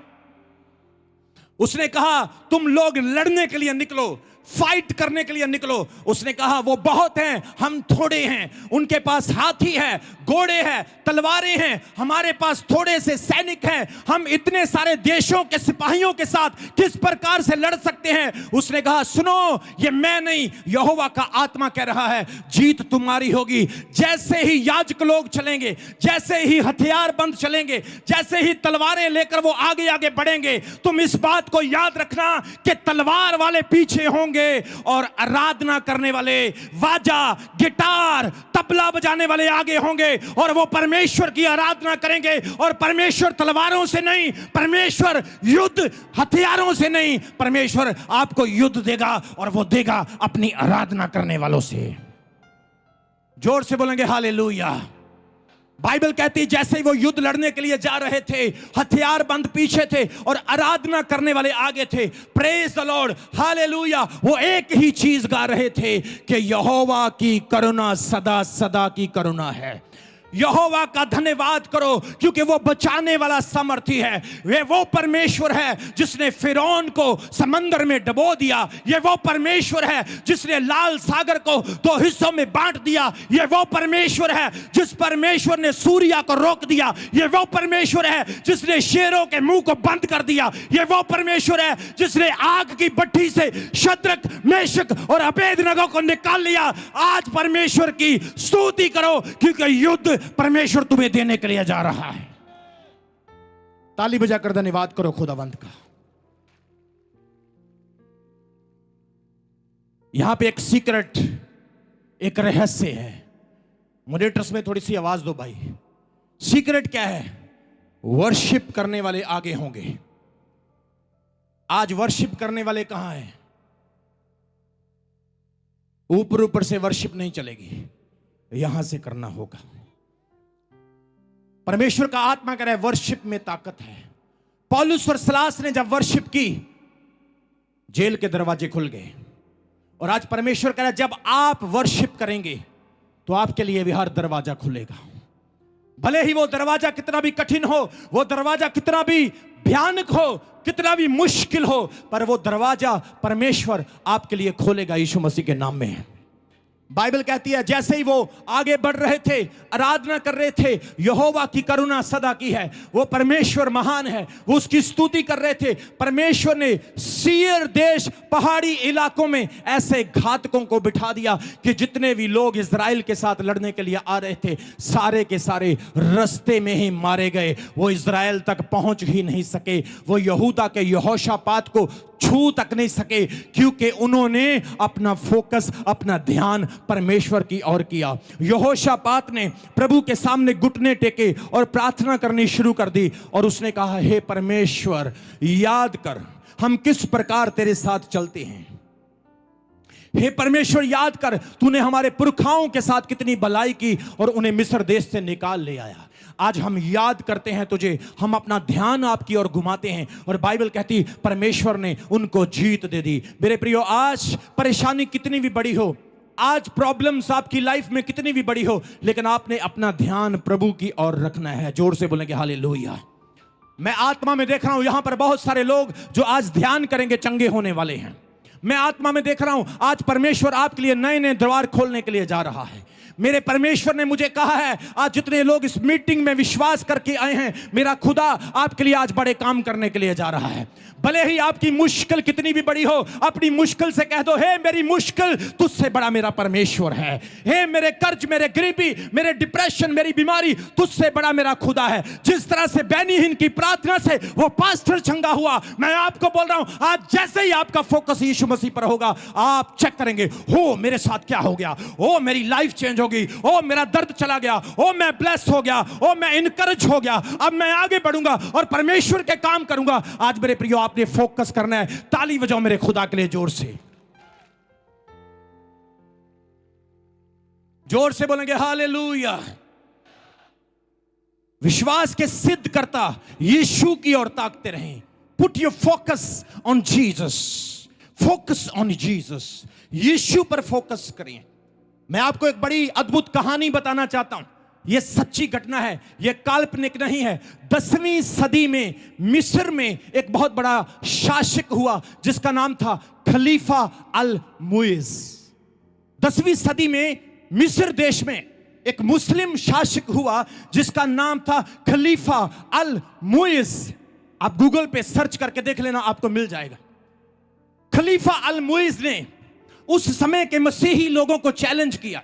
उसने कहा तुम लोग लड़ने के लिए निकलो, फाइट करने के लिए निकलो। उसने कहा वो बहुत हैं, हम थोड़े हैं, उनके पास हाथी है, घोड़े हैं, तलवारें हैं, हमारे पास थोड़े से सैनिक हैं, हम इतने सारे देशों के सिपाहियों के साथ किस प्रकार से लड़ सकते हैं। उसने कहा सुनो, ये मैं नहीं, यहोवा का आत्मा कह रहा है जीत तुम्हारी होगी। जैसे ही याजक लोग चलेंगे, जैसे ही हथियार बंद चलेंगे, जैसे ही तलवारें लेकर वो आगे आगे बढ़ेंगे, तुम इस बात को याद रखना कि तलवार वाले पीछे होंगे और आराधना करने वाले, वाजा, गिटार, तबला बजाने वाले आगे होंगे और वो परमेश्वर की आराधना करेंगे। और परमेश्वर तलवारों से नहीं, परमेश्वर युद्ध हथियारों से नहीं, परमेश्वर आपको युद्ध देगा और वो देगा अपनी आराधना करने वालों से। जोर से बोलेंगे हालेलुया। बाइबल कहती है जैसे ही वो युद्ध लड़ने के लिए जा रहे थे, हथियार बंद पीछे थे और आराधना करने वाले आगे थे। Praise the Lord, hallelujah. वो एक ही चीज गा रहे थे कि यहोवा की करुणा सदा सदा की करुणा है। यहोवा का धन्यवाद करो, क्योंकि वो बचाने वाला सामर्थी है। वे वो परमेश्वर है जिसने फिरौन को समंदर में डुबो दिया। ये वो परमेश्वर है जिसने लाल सागर को 2 हिस्सों में बांट दिया। ये वो परमेश्वर है जिस परमेश्वर ने सूर्य को रोक दिया। ये वो परमेश्वर है जिसने शेरों के मुंह को बंद कर दिया। ये वो परमेश्वर है जिसने आग की भट्ठी से शद्रक, मेशक और अबेदनगो को निकाल लिया। आज परमेश्वर की स्तुति करो, क्योंकि युद्ध परमेश्वर तुम्हें देने के लिए जा रहा है। ताली बजाकर धन्यवाद करो खुदावंत का। यहां पे एक सीक्रेट, एक रहस्य है। मॉनिटर्स में थोड़ी सी आवाज दो भाई। सीक्रेट क्या है? वर्शिप करने वाले आगे होंगे। आज वर्शिप करने वाले कहां हैं? ऊपर ऊपर से वर्शिप नहीं चलेगी, यहां से करना होगा। परमेश्वर का आत्मा कह रहा है वर्शिप में ताकत है। पौलुस और सिलास ने जब वर्शिप की, जेल के दरवाजे खुल गए। और आज परमेश्वर कह रहा है जब आप वर्शिप करेंगे तो आपके लिए भी हर दरवाजा खुलेगा। भले ही वो दरवाजा कितना भी कठिन हो, वो दरवाजा कितना भी भयानक हो, कितना भी मुश्किल हो, पर वो दरवाजा परमेश्वर आपके लिए खोलेगा यीशु मसीह के नाम में। बाइबल कहती है जैसे ही वो आगे बढ़ रहे थे, आराधना कर रहे थे, यहोवा की करुणा सदा की है, वो परमेश्वर महान है, वो उसकी स्तुति कर रहे थे। परमेश्वर ने सीर देश, पहाड़ी इलाकों में ऐसे घातकों को बिठा दिया कि जितने भी लोग इजराइल के साथ लड़ने के लिए आ रहे थे, सारे के सारे रास्ते में ही मारे गए। वो इजराइल तक पहुंच ही नहीं सके। वो यहूदा के यहोशापात को छू तक नहीं सके, क्योंकि उन्होंने अपना फोकस, अपना ध्यान परमेश्वर की ओर किया। यहोशापात ने प्रभु के सामने घुटने टेके और प्रार्थना करनी शुरू कर दी। और उसने कहा, हे परमेश्वर, याद कर हम किस प्रकार तेरे साथ चलते हैं। हे परमेश्वर, याद कर तूने हमारे पुरखाओं के साथ कितनी भलाई की और उन्हें मिस्र देश से निकाल ले आया। आज हम याद करते हैं तुझे, हम अपना ध्यान आपकी ओर घुमाते हैं। और बाइबल कहती परमेश्वर ने उनको जीत दे दी। मेरे प्रियो, आज परेशानी कितनी भी बड़ी हो, आज प्रॉब्लम्स आपकी लाइफ में कितनी भी बड़ी हो, लेकिन आपने अपना ध्यान प्रभु की ओर रखना है। जोर से बोलेंगे हालेलुया। मैं आत्मा में देख रहा हूं यहां पर बहुत सारे लोग जो आज ध्यान करेंगे चंगे होने वाले हैं। मैं आत्मा में देख रहा हूं आज परमेश्वर आपके लिए नए नए द्वार खोलने के लिए जा रहा है। मेरे परमेश्वर ने मुझे कहा है आज जितने लोग इस मीटिंग में विश्वास करके आए हैं, मेरा खुदा आपके लिए आज बड़े काम करने के लिए जा रहा है। भले ही आपकी मुश्किल कितनी भी बड़ी हो, अपनी मुश्किल से कह दो, हे मेरी मुश्किल तुझसे बड़ा मेरा परमेश्वर है। हे मेरे कर्ज, मेरे गरीबी, मेरे डिप्रेशन, मेरी बीमारी, तुझसे बड़ा मेरा खुदा है। जिस तरह से बेनीहीन की प्रार्थना से वो पास्टर चंगा हुआ, मैं आपको बोल रहा हूं आज जैसे ही आपका फोकस यीशु मसीह पर होगा, आप चेक करेंगे, हो मेरे साथ क्या हो गया, ओ मेरी लाइफ चेंज होगी, ओ मेरा दर्द चला गया, ओ मैं ब्लेस हो गया, ओ मैं इनकरेज हो गया, अब मैं आगे बढ़ूंगा और परमेश्वर के काम करूंगा। आज मेरे प्रियो, आपने फोकस करना है। ताली बजाओ मेरे खुदा के लिए जोर से, जोर से बोलेंगे हालेलुया। विश्वास के सिद्ध करता यीशु की ओर ताकते रहें। Put your focus on Jesus, focus on Jesus, Yeshu पर फोकस करें। मैं आपको एक बड़ी अद्भुत कहानी बताना चाहता हूं। यह सच्ची घटना है, यह काल्पनिक नहीं है। 10वीं सदी में मिस्र में एक बहुत बड़ा शासक हुआ जिसका नाम था खलीफा अल मुइज। 10वीं सदी में मिस्र देश में एक मुस्लिम शासक हुआ जिसका नाम था खलीफा अल मुइज। आप गूगल पे सर्च करके देख लेना, आपको मिल जाएगा। खलीफा अल मुइज ने उस समय के मसीही लोगों को चैलेंज किया।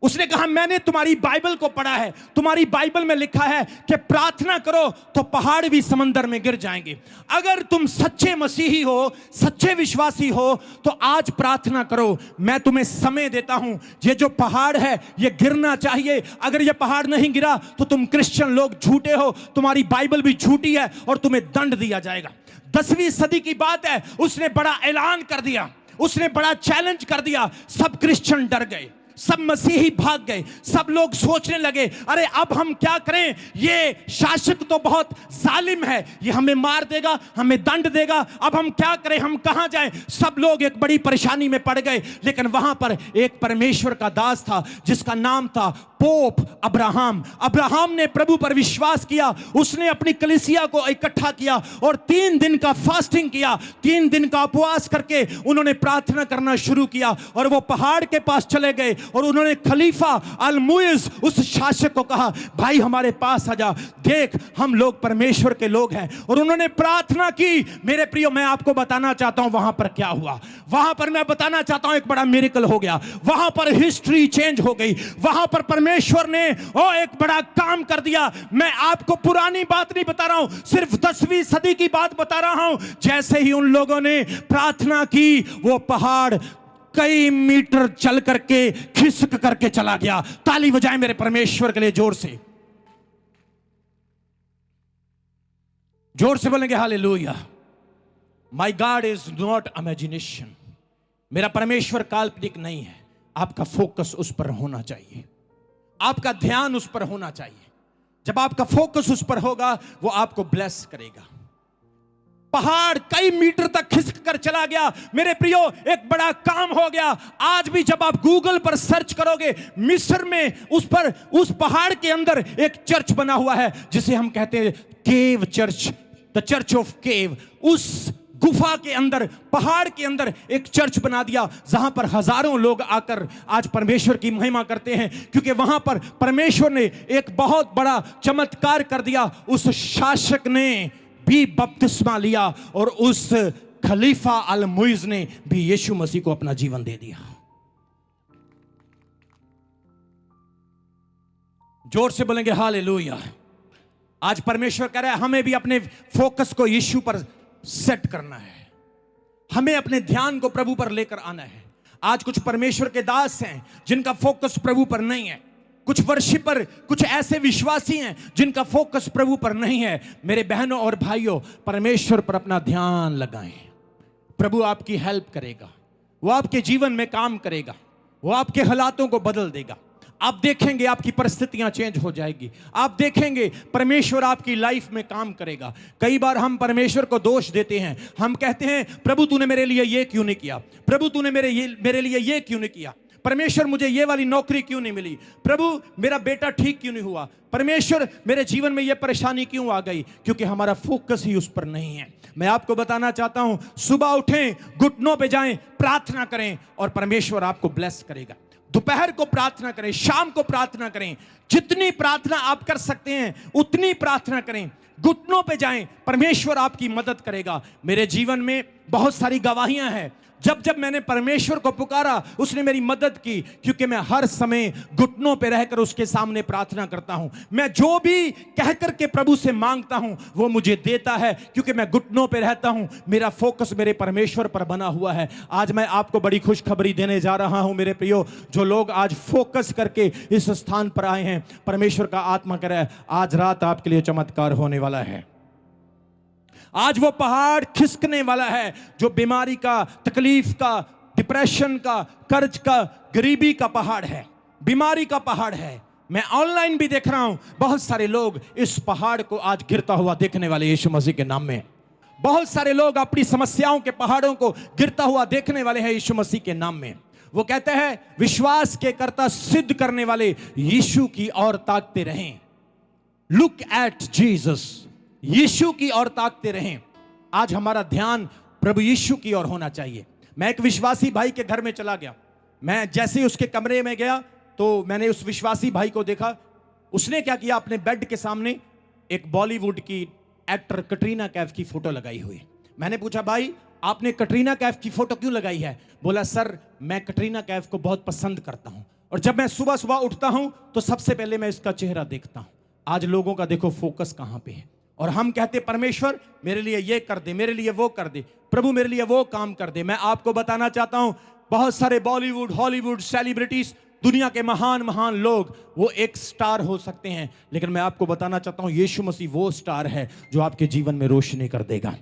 उसने कहा, मैंने तुम्हारी बाइबल को पढ़ा है, तुम्हारी बाइबल में लिखा है कि प्रार्थना करो तो पहाड़ भी समंदर में गिर जाएंगे। अगर तुम सच्चे मसीही हो, सच्चे विश्वासी हो, तो आज प्रार्थना करो। मैं तुम्हें समय देता हूं, ये जो पहाड़ है ये गिरना चाहिए। अगर ये पहाड़ नहीं गिरा तो तुम क्रिश्चियन लोग झूठे हो, तुम्हारी बाइबल भी झूठी है और तुम्हें दंड दिया जाएगा। 10वीं सदी की बात है, उसने बड़ा ऐलान कर दिया, उसने बड़ा चैलेंज कर दिया। सब क्रिश्चियन डर गए, सब मसीही भाग गए। सब लोग सोचने लगे, अरे अब हम क्या करें, ये शासक तो बहुत जालिम है, ये हमें मार देगा, हमें दंड देगा, अब हम क्या करें, हम कहां जाएं। सब लोग एक बड़ी परेशानी में पड़ गए। लेकिन वहां पर एक परमेश्वर का दास था जिसका नाम था पोप अब्राहम ने प्रभु पर विश्वास किया, उसने अपनी कलीसिया को इकट्ठा किया और 3 दिन का फास्टिंग किया, 3 दिन का उपवास करके उन्होंने प्रार्थना करना शुरू किया और वो पहाड़ के पास चले गए और उन्होंने खलीफा अल-मुइज़ उस शासक को कहा, भाई हमारे पास आ जा, देख हम लोग परमेश्वर के लोग हैं। और उन्होंने प्रार्थना की। मेरे प्रियो, मैं आपको बताना चाहता हूं वहां पर क्या हुआ। वहां पर मैं बताना चाहता हूं एक बड़ा मिरेकल हो गया, वहां पर हिस्ट्री चेंज हो गई, वहां पर परमेश्वर ने एक बड़ा काम कर दिया। मैं आपको पुरानी बात नहीं बता रहा हूं, सिर्फ 10वीं सदी की बात बता रहा हूं। जैसे ही उन लोगों ने प्रार्थना की, वो पहाड़ कई मीटर चल करके खिसक करके चला गया। ताली बजाएं मेरे परमेश्वर के लिए जोर से, जोर से बोलेंगे hallelujah. My God is not imagination. मेरा परमेश्वर काल्पनिक नहीं है। आपका फोकस उस पर होना चाहिए, आपका ध्यान उस पर होना चाहिए। जब आपका फोकस उस पर होगा, वो आपको ब्लेस करेगा। पहाड़ कई मीटर तक खिसक कर चला गया। मेरे प्रियो, एक बड़ा काम हो गया। आज भी जब आप गूगल पर सर्च करोगे, मिस्र में उस पहाड़ के अंदर एक चर्च बना हुआ है जिसे हम कहते हैं केव चर्च, द चर्च ऑफ केव। उस गुफा के अंदर, पहाड़ के अंदर एक चर्च बना दिया जहां पर हजारों लोग आकर आज परमेश्वर की महिमा करते हैं, क्योंकि वहां पर परमेश्वर ने एक बहुत बड़ा चमत्कार कर दिया। उस शासक ने भी बपतिस्मा लिया और उस खलीफा अल-मुइज़ ने भी यीशु मसीह को अपना जीवन दे दिया। जोर से बोलेंगे हालेलुया। आज परमेश्वर कह रहा है हमें भी अपने फोकस को यीशु पर सेट करना है, हमें अपने ध्यान को प्रभु पर लेकर आना है। आज कुछ परमेश्वर के दास हैं जिनका फोकस प्रभु पर नहीं है, कुछ वर्शिपर, कुछ ऐसे विश्वासी हैं जिनका फोकस प्रभु पर नहीं है। मेरे बहनों और भाइयों, परमेश्वर पर अपना ध्यान लगाएं। प्रभु आपकी हेल्प करेगा, वो आपके जीवन में काम करेगा, वो आपके हालातों को बदल देगा। आप देखेंगे आपकी परिस्थितियां चेंज हो जाएगी, आप देखेंगे परमेश्वर आपकी लाइफ में काम करेगा। कई बार हम परमेश्वर को दोष देते हैं, हम कहते हैं प्रभु तूने मेरे लिए ये क्यों नहीं किया, प्रभु तूने मेरे लिए ये क्यों नहीं किया, परमेश्वर मुझे ये वाली नौकरी क्यों नहीं मिली, प्रभु मेरा बेटा ठीक क्यों नहीं हुआ, परमेश्वर मेरे जीवन में ये परेशानी क्यों आ गई, क्योंकि हमारा फोकस ही उस पर नहीं है। मैं आपको बताना चाहता हूं, सुबह उठें, घुटनों पे जाएं, प्रार्थना करें और परमेश्वर आपको ब्लेस करेगा। दोपहर को प्रार्थना करें, शाम को प्रार्थना करें, जितनी प्रार्थना आप कर सकते हैं उतनी प्रार्थना करें। घुटनों पे जाएं, परमेश्वर आपकी मदद करेगा। मेरे जीवन में बहुत सारी गवाहियां हैं, जब जब मैंने परमेश्वर को पुकारा उसने मेरी मदद की, क्योंकि मैं हर समय घुटनों पे रहकर उसके सामने प्रार्थना करता हूं। मैं जो भी कह करके प्रभु से मांगता हूं वो मुझे देता है, क्योंकि मैं घुटनों पे रहता हूं। मेरा फोकस मेरे परमेश्वर पर बना हुआ है। आज मैं आपको बड़ी खुशखबरी देने जा रहा हूं मेरे प्रियो, जो लोग आज फोकस करके इस स्थान पर आए हैं, परमेश्वर का आत्मा कह रहा है आज रात आपके लिए चमत्कार होने वाला है। आज वो पहाड़ खिसकने वाला है जो बीमारी का, तकलीफ का, डिप्रेशन का, कर्ज का, गरीबी का पहाड़ है, बीमारी का पहाड़ है। मैं ऑनलाइन भी देख रहा हूं, बहुत सारे लोग इस पहाड़ को आज गिरता हुआ देखने वाले यीशु मसीह के नाम में। बहुत सारे लोग अपनी समस्याओं के पहाड़ों को गिरता हुआ देखने वाले हैं यीशु मसीह के नाम में। वो कहते हैं विश्वास के कर्ता सिद्ध करने वाले यीशु की ओर ताकते रहें। लुक एट जीसस, यीशु की ओर ताकते रहें। आज हमारा ध्यान प्रभु यीशु की ओर होना चाहिए। मैं एक विश्वासी भाई के घर में चला गया, मैं जैसे ही उसके कमरे में गया तो मैंने उस विश्वासी भाई को देखा। उसने क्या किया, अपने बेड के सामने एक बॉलीवुड की एक्टर कटरीना कैफ की फोटो लगाई हुई। मैंने पूछा भाई आपने कटरीना कैफ की फोटो क्यों लगाई है? बोला सर मैं कटरीना कैफ को बहुत पसंद करता हूं और जब मैं सुबह सुबह उठता हूं तो सबसे पहले मैं इसका चेहरा देखता हूं। आज लोगों का देखो फोकस कहां पे है, और हम कहते परमेश्वर मेरे लिए ये कर दे, मेरे लिए वो कर दे, प्रभु मेरे लिए वो काम कर दे। मैं आपको बताना चाहता हूं बहुत सारे बॉलीवुड, हॉलीवुड सेलिब्रिटीज, दुनिया के महान महान लोग, वो एक स्टार हो सकते हैं, लेकिन मैं आपको बताना चाहता हूं यीशु मसीह वो स्टार है जो आपके जीवन में रोशनी कर देगा,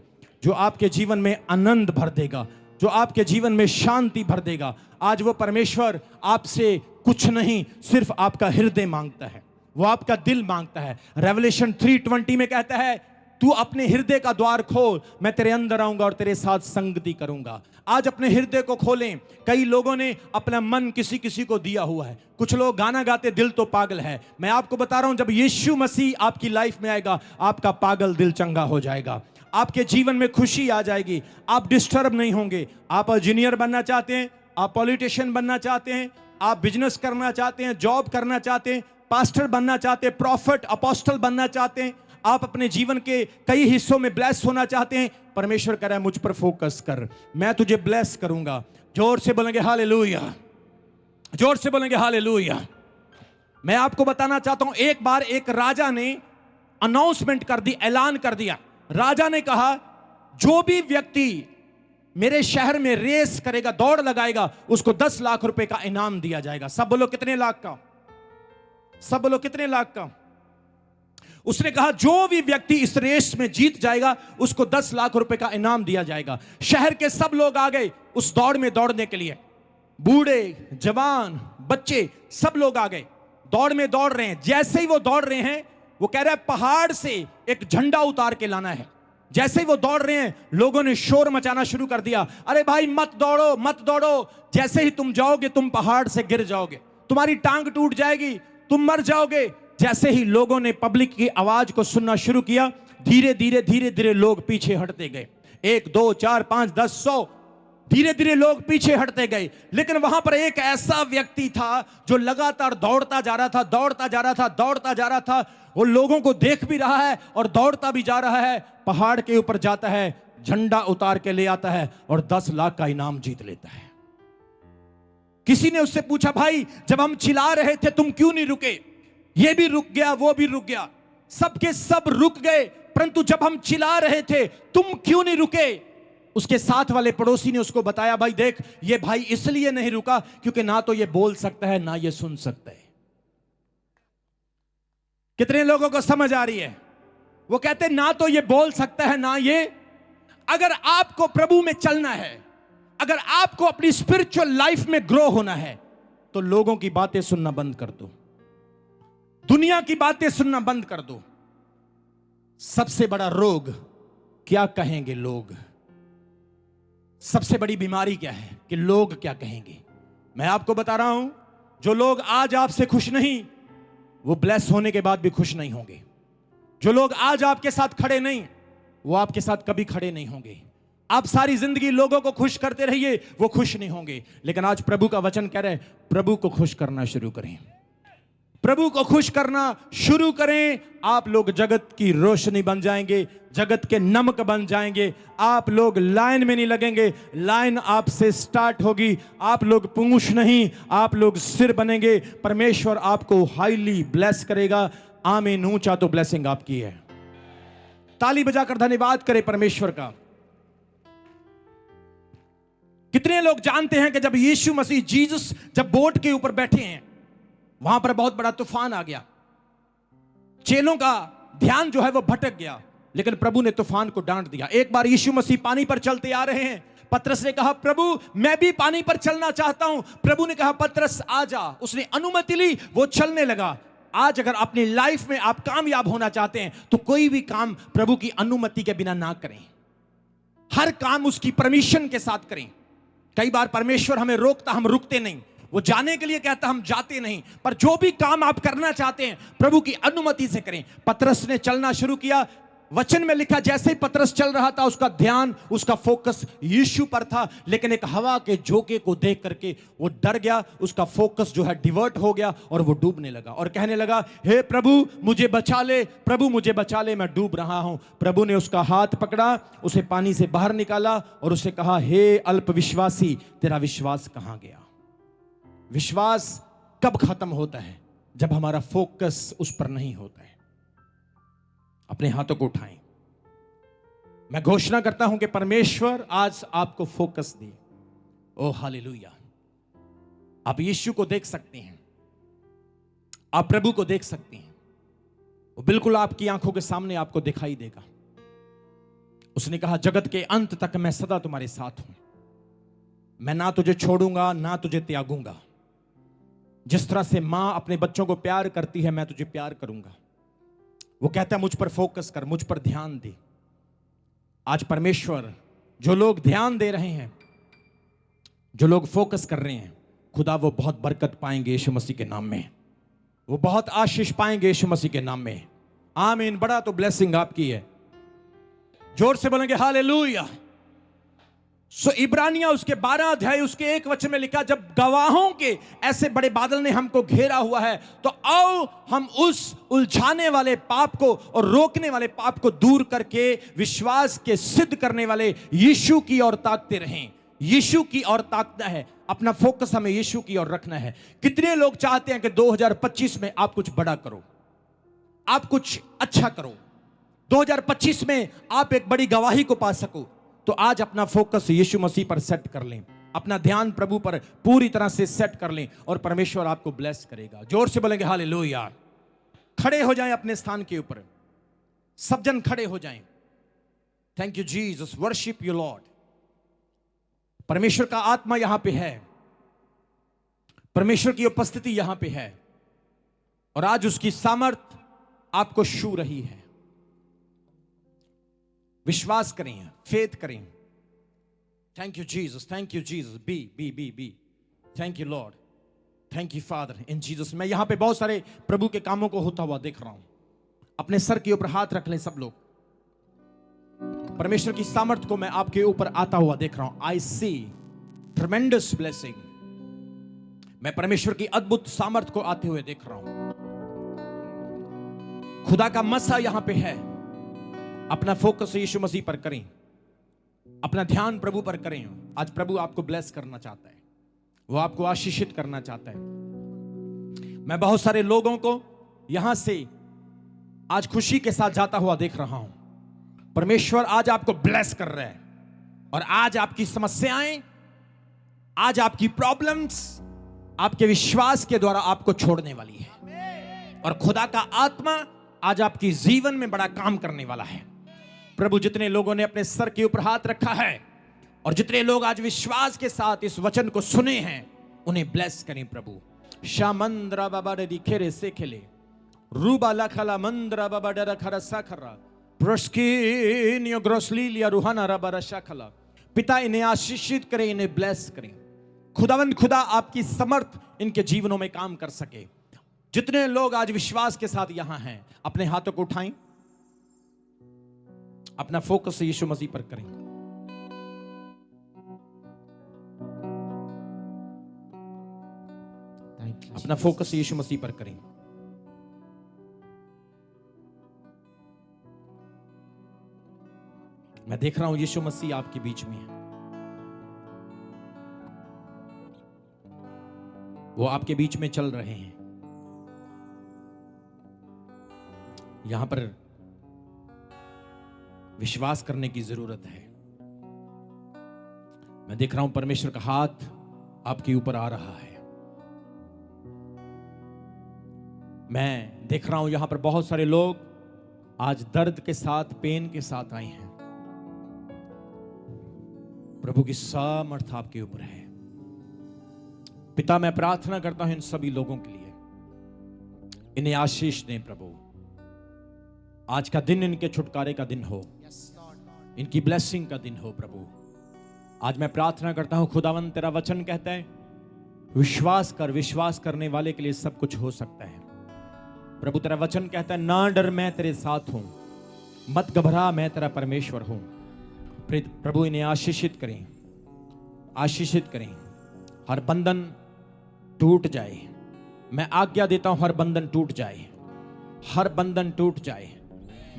जो आपके जीवन में आनंद भर देगा, जो आपके जीवन में शांति भर देगा। आज वो परमेश्वर आपसे कुछ नहीं, सिर्फ आपका हृदय मांगता है, वो आपका दिल मांगता है। रेवलेशन 3:20 में कहता है तू अपने हृदय का द्वार खोल, मैं तेरे अंदर आऊंगा और तेरे साथ संगति करूंगा। आज अपने हृदय को खोलें। कई लोगों ने अपना मन किसी किसी को दिया हुआ है। कुछ लोग गाना गाते दिल तो पागल है। मैं आपको बता रहा हूं, जब यीशु मसीह आपकी लाइफ में आएगा, आपका पागल दिल चंगा हो जाएगा, आपके जीवन में खुशी आ जाएगी, आप डिस्टर्ब नहीं होंगे। आप इंजीनियर बनना चाहते हैं, आप पॉलिटिशियन बनना चाहते हैं, आप बिजनेस करना चाहते हैं, जॉब करना चाहते हैं, पास्टर बनना चाहते हैं, प्रॉफिट अपोस्टल बनना चाहते हैं, आप अपने जीवन के कई हिस्सों में ब्लेस होना चाहते हैं, परमेश्वर कह रहा है मुझ पर फोकस कर, मैं तुझे ब्लेस करूंगा। जोर से बोलेंगे हालेलुया, जोर से बोलेंगे हालेलुया। मैं आपको बताना चाहता हूं, एक बार एक राजा ने अनाउंसमेंट कर दी, ऐलान कर दिया। राजा ने कहा जो भी व्यक्ति मेरे शहर में रेस करेगा, दौड़ लगाएगा, उसको 10 लाख रुपए का इनाम दिया जाएगा। सब बोलो कितने लाख का? सब बोलो कितने लाख का? उसने कहा जो भी व्यक्ति इस रेस में जीत जाएगा उसको 10 लाख रुपए का इनाम दिया जाएगा। शहर के सब लोग आ गए उस दौड़ में दौड़ने के लिए, बूढ़े जवान बच्चे सब लोग आ गए, दौड़ में दौड़ रहे हैं। जैसे ही वो दौड़ रहे हैं, वो कह रहा है पहाड़ से एक झंडा उतार के लाना है। जैसे ही वो दौड़ रहे हैं, लोगों ने शोर मचाना शुरू कर दिया, अरे भाई मत दौड़ो मत दौड़ो, जैसे ही तुम जाओगे तुम पहाड़ से गिर जाओगे, तुम्हारी टांग टूट जाएगी, तुम मर जाओगे। जैसे ही लोगों ने पब्लिक की आवाज को सुनना शुरू किया, धीरे धीरे धीरे धीरे लोग पीछे हटते गए। 1 2 4 5 10 100 धीरे धीरे लोग पीछे हटते गए। लेकिन वहां पर एक ऐसा व्यक्ति था जो लगातार दौड़ता जा रहा था, दौड़ता जा रहा था, दौड़ता जा रहा था। वो लोगों को देख भी रहा है और दौड़ता भी जा रहा है। पहाड़ के ऊपर जाता है, झंडा उतार के ले आता है और 10 लाख का इनाम जीत लेता है। किसी ने उससे पूछा, भाई जब हम चिल्ला रहे थे तुम क्यों नहीं रुके? ये भी रुक गया, वो भी रुक गया, सबके सब रुक गए, परंतु जब हम चिल्ला रहे थे तुम क्यों नहीं रुके? उसके साथ वाले पड़ोसी ने उसको बताया, भाई देख ये भाई इसलिए नहीं रुका क्योंकि ना तो ये बोल सकता है ना ये सुन सकता है। कितने लोगों को समझ आ रही है? वो कहते ना तो ये बोल सकता है ना ये। अगर आपको प्रभु में चलना है, अगर आपको अपनी स्पिरिचुअल लाइफ में ग्रो होना है, तो लोगों की बातें सुनना बंद कर दो, दुनिया की बातें सुनना बंद कर दो। सबसे बड़ा रोग क्या कहेंगे लोग? सबसे बड़ी बीमारी क्या है कि लोग क्या कहेंगे? मैं आपको बता रहा हूं, जो लोग आज आपसे खुश नहीं, वो ब्लेस होने के बाद भी खुश नहीं होंगे। जो लोग आज आपके साथ खड़े नहीं, वो आपके साथ कभी खड़े नहीं होंगे। आप सारी जिंदगी लोगों को खुश करते रहिए, वो खुश नहीं होंगे। लेकिन आज प्रभु का वचन कह रहे हैं, प्रभु को खुश करना शुरू करें, प्रभु को खुश करना शुरू करें। आप लोग जगत की रोशनी बन जाएंगे, जगत के नमक बन जाएंगे। आप लोग लाइन में नहीं लगेंगे, लाइन आपसे स्टार्ट होगी। आप लोग पूंछ नहीं, आप लोग सिर बनेंगे। परमेश्वर आपको हाईली ब्लेस करेगा। आमीन। ऊंचा तो ब्लेसिंग आपकी है। ताली बजाकर धन्यवाद करें परमेश्वर का। कितने लोग जानते हैं कि जब यीशु मसीह जीसस जब बोट के ऊपर बैठे हैं, वहां पर बहुत बड़ा तूफान आ गया, चेलों का ध्यान जो है वो भटक गया, लेकिन प्रभु ने तूफान को डांट दिया। एक बार यीशु मसीह पानी पर चलते आ रहे हैं, पतरस ने कहा प्रभु मैं भी पानी पर चलना चाहता हूं। प्रभु ने कहा पतरस आ जा, उसने अनुमति ली, वो चलने लगा। आज अगर अपनी लाइफ में आप कामयाब होना चाहते हैं तो कोई भी काम प्रभु की अनुमति के बिना ना करें, हर काम उसकी परमिशन के साथ करें। कई बार परमेश्वर हमें रोकता, हम रुकते नहीं, वो जाने के लिए कहता, हम जाते नहीं। पर जो भी काम आप करना चाहते हैं प्रभु की अनुमति से करें। पतरस ने चलना शुरू किया। वचन में लिखा जैसे ही पतरस चल रहा था, उसका ध्यान, उसका फोकस यीशु पर था। लेकिन एक हवा के झोंके को देख करके वो डर गया, उसका फोकस जो है डिवर्ट हो गया और वो डूबने लगा और कहने लगा, हे प्रभु मुझे बचा ले, प्रभु मुझे बचा ले, मैं डूब रहा हूं। प्रभु ने उसका हाथ पकड़ा, उसे पानी से बाहर निकाला और उसे कहा, हे अल्पविश्वासी, तेरा विश्वास कहां गया? विश्वास कब खत्म होता है? जब हमारा फोकस उस पर नहीं होता है। अपने हाथों को उठाएं। मैं घोषणा करता हूं कि परमेश्वर आज आपको फोकस दे। ओ हालेलुया। आप यीशु को देख सकते हैं, आप प्रभु को देख सकते हैं, वो बिल्कुल आपकी आंखों के सामने आपको दिखाई देगा। उसने कहा जगत के अंत तक मैं सदा तुम्हारे साथ हूं, मैं ना तुझे छोड़ूंगा ना तुझे त्यागूंगा। जिस तरह से मां अपने बच्चों को प्यार करती है, मैं तुझे प्यार करूंगा। वो कहता है मुझ पर फोकस कर, मुझ पर ध्यान दे। आज परमेश्वर, जो लोग ध्यान दे रहे हैं, जो लोग फोकस कर रहे हैं, खुदा वो बहुत बरकत पाएंगे यीशु मसीह के नाम में, वो बहुत आशीष पाएंगे यीशु मसीह के नाम में। आमीन। बड़ा तो ब्लेसिंग आपकी है, जोर से बोलेंगे हालेलुया। सो इब्रानिया उसके 12 अध्याय उसके 1 वचन में लिखा, जब गवाहों के ऐसे बड़े बादल ने हमको घेरा हुआ है, तो आओ हम उस उलझाने वाले पाप को और रोकने वाले पाप को दूर करके विश्वास के सिद्ध करने वाले यीशु की ओर ताकते रहें। यीशु की ओर ताकना है, अपना फोकस हमें यीशु की ओर रखना है। कितने लोग चाहते हैं कि 2025 में आप कुछ बड़ा करो, आप कुछ अच्छा करो, 2025 में आप एक बड़ी गवाही को पा सको। तो आज अपना फोकस यीशु मसीह पर सेट कर लें, अपना ध्यान प्रभु पर पूरी तरह से सेट कर लें और परमेश्वर आपको ब्लेस करेगा। जोर से बोलेंगे हालेलुया। खड़े हो जाएं अपने स्थान के ऊपर, सब जन खड़े हो जाएं। Thank you Jesus, worship you Lord. परमेश्वर का आत्मा यहां पे है, परमेश्वर की उपस्थिति यहां पे है और आज उसकी सामर्थ आपको छू रही है। विश्वास करें, फेथ करें। Thank you Jesus, thank you Jesus. Be thank you Lord, thank you father in Jesus. मैं यहां पे बहुत सारे प्रभु के कामों को होता हुआ देख रहा हूं। अपने सर के ऊपर हाथ रख लें सब लोग। परमेश्वर की सामर्थ को मैं आपके ऊपर आता हुआ देख रहा हूं। आई सी ट्रेमेंडस ब्लेसिंग। मैं परमेश्वर की अद्भुत सामर्थ को आते हुए देख रहा हूं। खुदा का मसा यहां पे है। अपना फोकस यीशु मसीह पर करें, अपना ध्यान प्रभु पर करें। आज प्रभु आपको ब्लेस करना चाहता है, वो आपको आशीषित करना चाहता है। मैं बहुत सारे लोगों को यहां से आज खुशी के साथ जाता हुआ देख रहा हूं। परमेश्वर आज आपको ब्लेस कर रहा है और आज आपकी समस्याएं, आज आपकी प्रॉब्लम्स आपके विश्वास के द्वारा आपको छोड़ने वाली है और खुदा का आत्मा आज आपकी जीवन में बड़ा काम करने वाला है। प्रभु, जितने लोगों ने अपने सर के ऊपर हाथ रखा है और जितने लोग आज विश्वास के साथ इस वचन को सुने हैं, उन्हें ब्लेस करें प्रभु। शामंद्रा बाबा रे खेरे से खेले रूबा लखला मंद्रा बाबा डरा खरा साखरा प्रस्किनियो ग्रोसलीलिया रुहाना रबा रशाखला। पिता, इन्हें आशीषित करें, इन्हें ब्लेस करें। खुदावंद खुदा आपकी समर्थ इनके जीवनों में काम कर सके। जितने लोग आज विश्वास के साथ यहां हैं, अपने हाथों को उठाएं, अपना फोकस यीशु मसीह पर करें। अपना फोकस यीशु मसीह पर करें। मैं देख रहा हूं यीशु मसीह आपके बीच में है। वो आपके बीच में चल रहे हैं। यहां पर विश्वास करने की जरूरत है। मैं देख रहा हूं परमेश्वर का हाथ आपके ऊपर आ रहा है। मैं देख रहा हूं यहां पर बहुत सारे लोग आज दर्द के साथ, पेन के साथ आए हैं। प्रभु की सामर्थ आपके ऊपर है। पिता, मैं प्रार्थना करता हूं इन सभी लोगों के लिए, इन्हें आशीष दें प्रभु। आज का दिन इनके छुटकारे का दिन हो, इनकी ब्लेसिंग का दिन हो प्रभु। आज मैं प्रार्थना करता हूं खुदावंद, तेरा वचन कहता है विश्वास कर, विश्वास करने वाले के लिए सब कुछ हो सकता है। प्रभु, तेरा वचन कहता है ना डर, मैं तेरे साथ हूं, मत घबरा, मैं तेरा परमेश्वर हूं। प्रभु, इन्हें आशीषित करें, आशीषित करें। हर बंधन टूट जाए। मैं आज्ञा देता हूं हर बंधन टूट जाए, हर बंधन टूट जाए।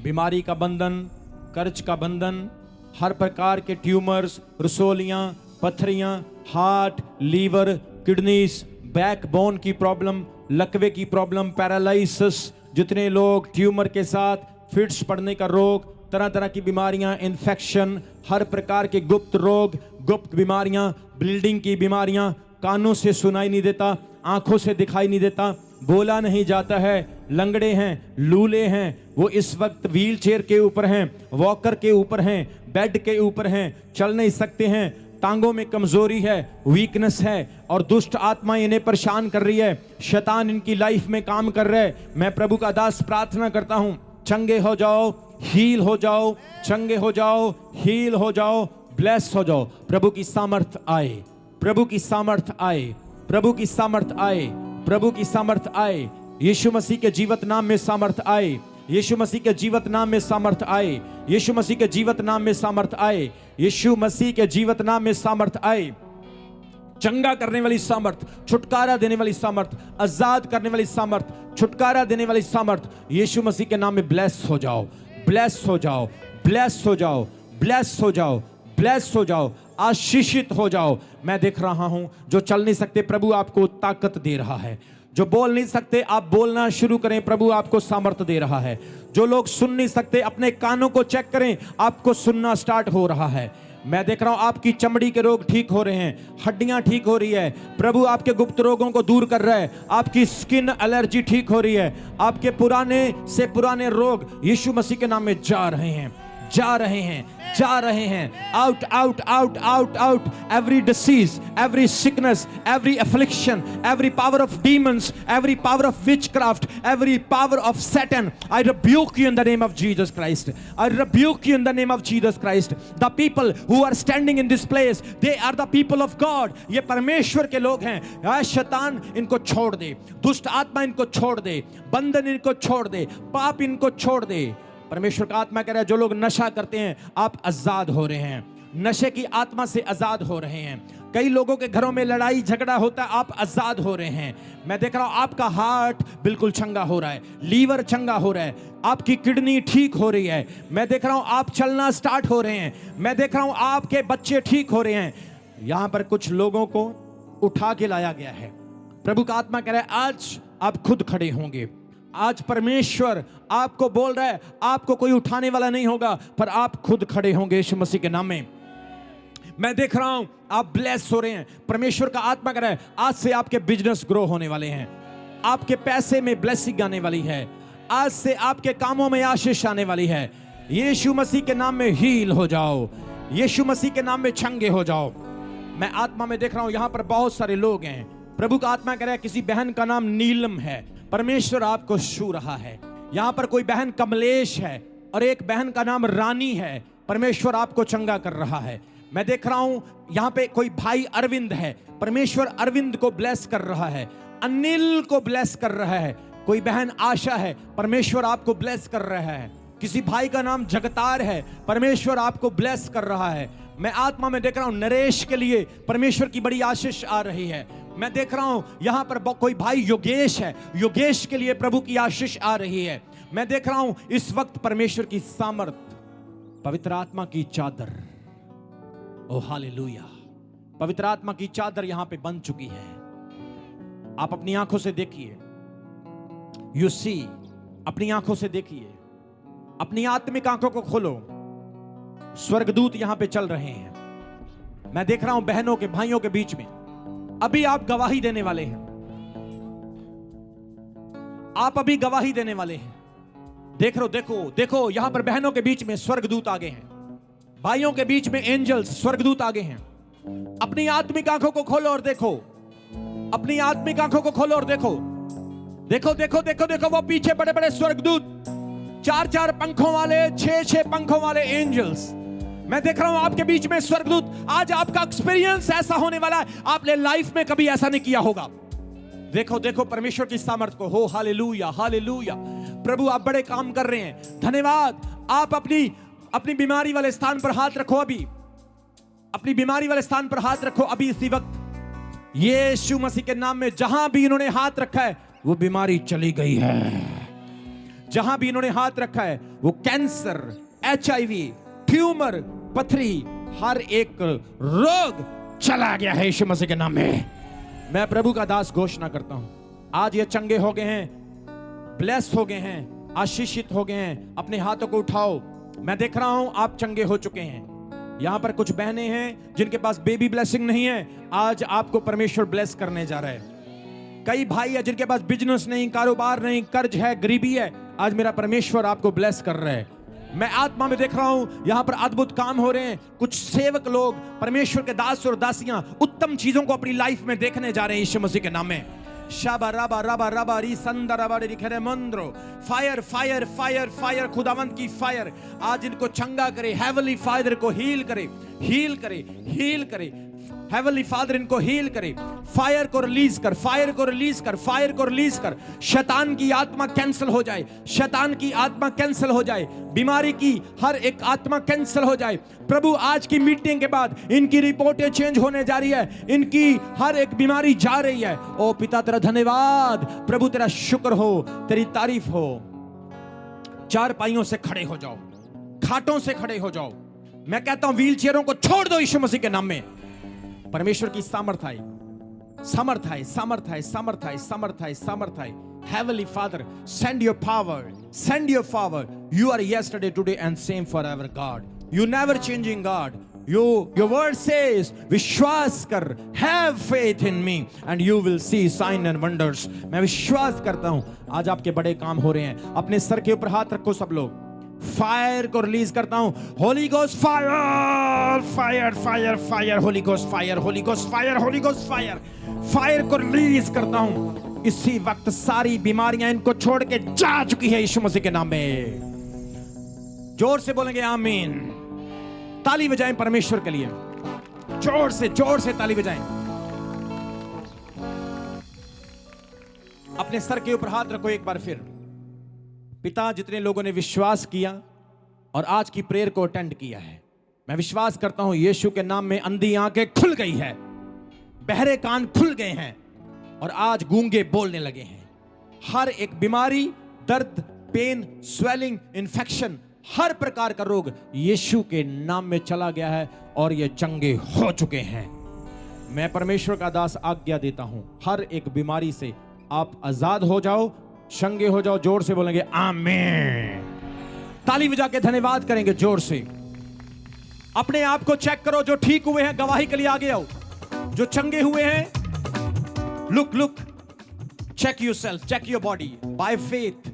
बीमारी का बंधन, कर्ज का बंधन, हर प्रकार के ट्यूमर्स, रसोलियां, पथरियां, हार्ट, लीवर, किडनीज, बैकबोन की प्रॉब्लम, लकवे की प्रॉब्लम, पैरालिसिस, जितने लोग ट्यूमर के साथ, फिट्स पड़ने का रोग, तरह तरह की बीमारियां, इन्फेक्शन, हर प्रकार के गुप्त रोग, गुप्त बीमारियां, ब्लीडिंग की बीमारियां, कानों से सुनाई नहीं देता, आंखों से दिखाई नहीं देता, बोला नहीं जाता है, लंगड़े हैं, लूले हैं, वो इस वक्त व्हील चेयर के ऊपर हैं, वॉकर के ऊपर हैं, बेड के ऊपर हैं, चल नहीं सकते हैं, टांगों में कमजोरी है, वीकनेस है और दुष्ट आत्मा इन्हें परेशान कर रही है, शैतान इनकी लाइफ में काम कर रहा है। मैं प्रभु का दास प्रार्थना करता हूं चंगे हो जाओ, हील हो जाओ, चंगे हो जाओ, हील हो जाओ, ब्लेस हो जाओ। प्रभु की सामर्थ आए, प्रभु की सामर्थ आए, प्रभु की सामर्थ आए, प्रभु की सामर्थ आए। यीशु मसीह के जीवत नाम में सामर्थ आए, यीशु मसीह के जीवत नाम में सामर्थ आए, यीशु मसीह के जीवत नाम में सामर्थ आए, यीशु मसीह के जीवत नाम में सामर्थ आए। चंगा करने वाली सामर्थ, छुटकारा देने वाली सामर्थ, आजाद करने वाली सामर्थ, छुटकारा देने वाली सामर्थ, यीशु मसीह के नाम में ब्लेस हो जाओ, ब्लेस हो जाओ, ब्लेस हो जाओ, ब्लेस हो जाओ, ब्लेस हो जाओ, आशीषित हो जाओ। मैं देख रहा हूं, जो चल नहीं सकते प्रभु आपको ताकत दे रहा है, जो बोल नहीं सकते आप बोलना शुरू करें, प्रभु आपको सामर्थ दे रहा है। जो लोग सुन नहीं सकते अपने कानों को चेक करें, आपको सुनना स्टार्ट हो रहा है। मैं देख रहा हूं आपकी चमड़ी के रोग ठीक हो रहे हैं, हड्डियां ठीक हो रही है, प्रभु आपके गुप्त रोगों को दूर कर रहा है, आपकी स्किन एलर्जी ठीक हो रही है, आपके पुराने से पुराने रोग यीशु मसीह के नाम में जा रहे हैं, जा रहे हैं, जा रहे हैं। Out out out out out, every disease, every sickness, every affliction, every power of demons, every power of witchcraft, every power of Satan, I rebuke you in the name of Jesus Christ, I rebuke you in the name of Jesus Christ. The people who are standing in this place, they are the people of God, ये परमेश्वर के लोग हैं। शैतान इनको छोड़ दे, दुष्ट आत्मा इनको छोड़ दे, बंधन इनको छोड़ दे, पाप इनको छोड़ दे। परमेश्वर का आत्मा कह रहा है, जो लोग नशा करते हैं आप आजाद हो रहे हैं, नशे की आत्मा से आजाद हो रहे हैं। कई लोगों के घरों में लड़ाई झगड़ा होता है, आप आजाद हो रहे हैं। मैं देख रहा हूं आपका हार्ट बिल्कुल चंगा हो रहा है, लीवर चंगा हो रहा है, आपकी किडनी ठीक हो रही है। मैं देख रहा हूं आप चलना स्टार्ट हो रहे हैं, मैं देख रहा हूं आपके बच्चे ठीक हो रहे हैं। यहां पर कुछ लोगों को उठा के लाया गया है। प्रभु का आत्मा कह रहा है आज आप खुद खड़े होंगे। आज परमेश्वर आपको बोल रहा है, आपको कोई उठाने वाला नहीं होगा, पर आप खुद खड़े होंगे यीशु मसीह के नाम में। मैं देख रहा हूं आप ब्लेस हो रहे हैं। परमेश्वर का आत्मा कह रहा है आज से आपके बिजनेस ग्रो होने वाले हैं, आपके पैसे में ब्लेसिंग आने वाली है, आज से आपके कामों में आशीष आने वाली है। यीशु मसीह के नाम में हील हो जाओ, यीशु मसीह के नाम में चंगे हो जाओ। मैं आत्मा में देख रहा हूं यहां पर बहुत सारे लोग हैं। प्रभु का आत्मा कह रहा है किसी बहन का नाम नीलम है, परमेश्वर आपको छू रहा है। यहां पर कोई बहन कमलेश है और एक बहन का नाम रानी है, परमेश्वर आपको चंगा कर रहा है। मैं देख रहा हूं यहां पे कोई भाई अरविंद है, परमेश्वर अरविंद को ब्लेस कर रहा है, अनिल को ब्लेस कर रहा है। कोई बहन आशा है, परमेश्वर आपको ब्लेस कर रहा है। किसी भाई का नाम जगतार है, परमेश्वर आपको ब्लेस कर रहा है। मैं आत्मा में देख रहा हूं नरेश के लिए परमेश्वर की बड़ी आशीष आ रही है। मैं देख रहा हूं यहां पर कोई भाई योगेश है, योगेश के लिए प्रभु की आशीष आ रही है। मैं देख रहा हूं इस वक्त परमेश्वर की सामर्थ, पवित्र आत्मा की चादर, ओ हालेलुया, पवित्र आत्मा की चादर यहां पे बन चुकी है। आप अपनी आंखों से देखिए, यू सी, अपनी आंखों से देखिए, अपनी आत्मिक आंखों को खोलो। स्वर्गदूत यहां पे चल रहे हैं। मैं देख रहा हूं बहनों के भाइयों के बीच में अभी आप गवाही देने वाले हैं, आप अभी गवाही देने वाले हैं। देख लो, देखो देखो, यहां पर बहनों के बीच में स्वर्गदूत आगे हैं, भाइयों के बीच में एंजल्स स्वर्गदूत आगे हैं। अपनी आत्मिक आंखों को खोलो और देखो, अपनी आत्मिक आंखों को खोलो और देखो, देखो देखो देखो देखो, वो पीछे बड़े बड़े स्वर्गदूत, 4-4 पंखों वाले, 6-6 पंखों वाले एंजल्स। मैं देख रहा हूं आपके बीच में स्वर्गदूत। आज आपका एक्सपीरियंस ऐसा होने वाला है, आपने लाइफ में कभी ऐसा नहीं किया होगा। देखो देखो परमेश्वर की सामर्थ को, हो हालेलुया हालेलुया। प्रभु आप बड़े काम कर रहे हैं, धन्यवाद। आप अपनी बीमारी वाले स्थान पर हाथ रखो, अभी अपनी बीमारी वाले स्थान पर हाथ रखो अभी इसी वक्त। यीशु मसीह के नाम में जहां भी इन्होंने हाथ रखा है वो बीमारी चली गई है। जहां भी इन्होंने हाथ रखा है वो कैंसर, HIV, ट्यूमर, पथरी, हर एक रोग चला गया है यीशु मसीह के नाम में। मैं प्रभु का दास घोषणा करता हूं, आज ये चंगे हो गए हैं, ब्लेस हो गए हैं, आशीषित हो गए हैं। अपने हाथों को उठाओ। मैं देख रहा हूं आप चंगे हो चुके हैं। यहां पर कुछ बहनें हैं जिनके पास बेबी ब्लेसिंग नहीं है, आज आपको परमेश्वर ब्लेस करने जा रहा है। कई भाई है जिनके पास बिजनेस नहीं, कारोबार नहीं, कर्ज है, गरीबी है, आज मेरा परमेश्वर आपको ब्लेस कर रहा है। मैं आत्मा में देख रहा हूं यहां पर अद्भुत काम हो रहे हैं। कुछ सेवक लोग, परमेश्वर के दास और दासियां उत्तम चीजों को अपनी लाइफ में देखने जा रहे हैं यीशु मसीह के नाम में। शाबा राबा राबा राबा री संदर राबा री खरे Munro. Fire fire fire fire, खुदावंत की फायर आज इनको चंगा करे। हेवनली फादर को हील करे, हील करे, हील करे। हेवनली फादर इनको हील करे। फायर को रिलीज कर, फायर को रिलीज कर, फायर को रिलीज कर। शैतान की आत्मा कैंसिल हो जाए, शैतान की आत्मा कैंसिल हो जाए, बीमारी की हर एक आत्मा कैंसिल हो जाए। प्रभु आज की मीटिंग के बाद इनकी रिपोर्टें चेंज होने जा रही है, इनकी हर एक बीमारी जा रही है। ओ पिता तेरा धन्यवाद, प्रभु तेरा शुक्र हो, तेरी तारीफ हो। चार पाइयों से खड़े हो जाओ, खाटों से खड़े हो जाओ। मैं कहता हूं व्हील चेयरों को छोड़ दो यीशु मसीह के नाम में। परमेश्वर की सामर्थ है, सामर्थ है, सामर्थ है, सामर्थ है, सामर्थ है, सामर्थ है। Heavenly Father, send your power, send your power. You are yesterday, today and same forever, God. You never changing God. Your word says, विश्वास कर, have faith in me and you will see sign and wonders. मैं विश्वास करता हूं आज आपके बड़े काम हो रहे हैं। अपने सर के ऊपर हाथ रखो सब लोग। फायर को रिलीज करता हूं। Holi ghost fire, fire fire fire, Holi ghost fire, Holi ghost fire, Holi ghost fire. Fire को रिलीज करता हूं। इसी वक्त सारी बीमारियां इनको छोड़ के जा चुकी है यीशु मसीह के नाम में। जोर से बोलेंगे आमीन। ताली बजाएं परमेश्वर के लिए, जोर से ताली बजाएं। अपने सर के ऊपर हाथ रखो एक बार फिर। पिता, जितने लोगों ने विश्वास किया और आज की प्रेयर को अटेंड किया है, मैं विश्वास करता हूं यीशु के नाम में अंधी आंखें खुल गई है, बहरे कान खुल गए हैं और आज गूंगे बोलने लगे हैं। हर एक बीमारी, दर्द, पेन, स्वेलिंग, इन्फेक्शन, हर प्रकार का रोग यीशु के नाम में चला गया है और ये चंगे हो चुके हैं। मैं परमेश्वर का दास आज्ञा देता हूं, हर एक बीमारी से आप आजाद हो जाओ, चंगे हो जाओ। जोर से बोलेंगे आमीन। ताली बजा के धन्यवाद करेंगे जोर से। अपने आप को चेक करो, जो ठीक हुए हैं गवाही के लिए आगे आओ। जो चंगे हुए हैं, look check yourself, check your body by faith.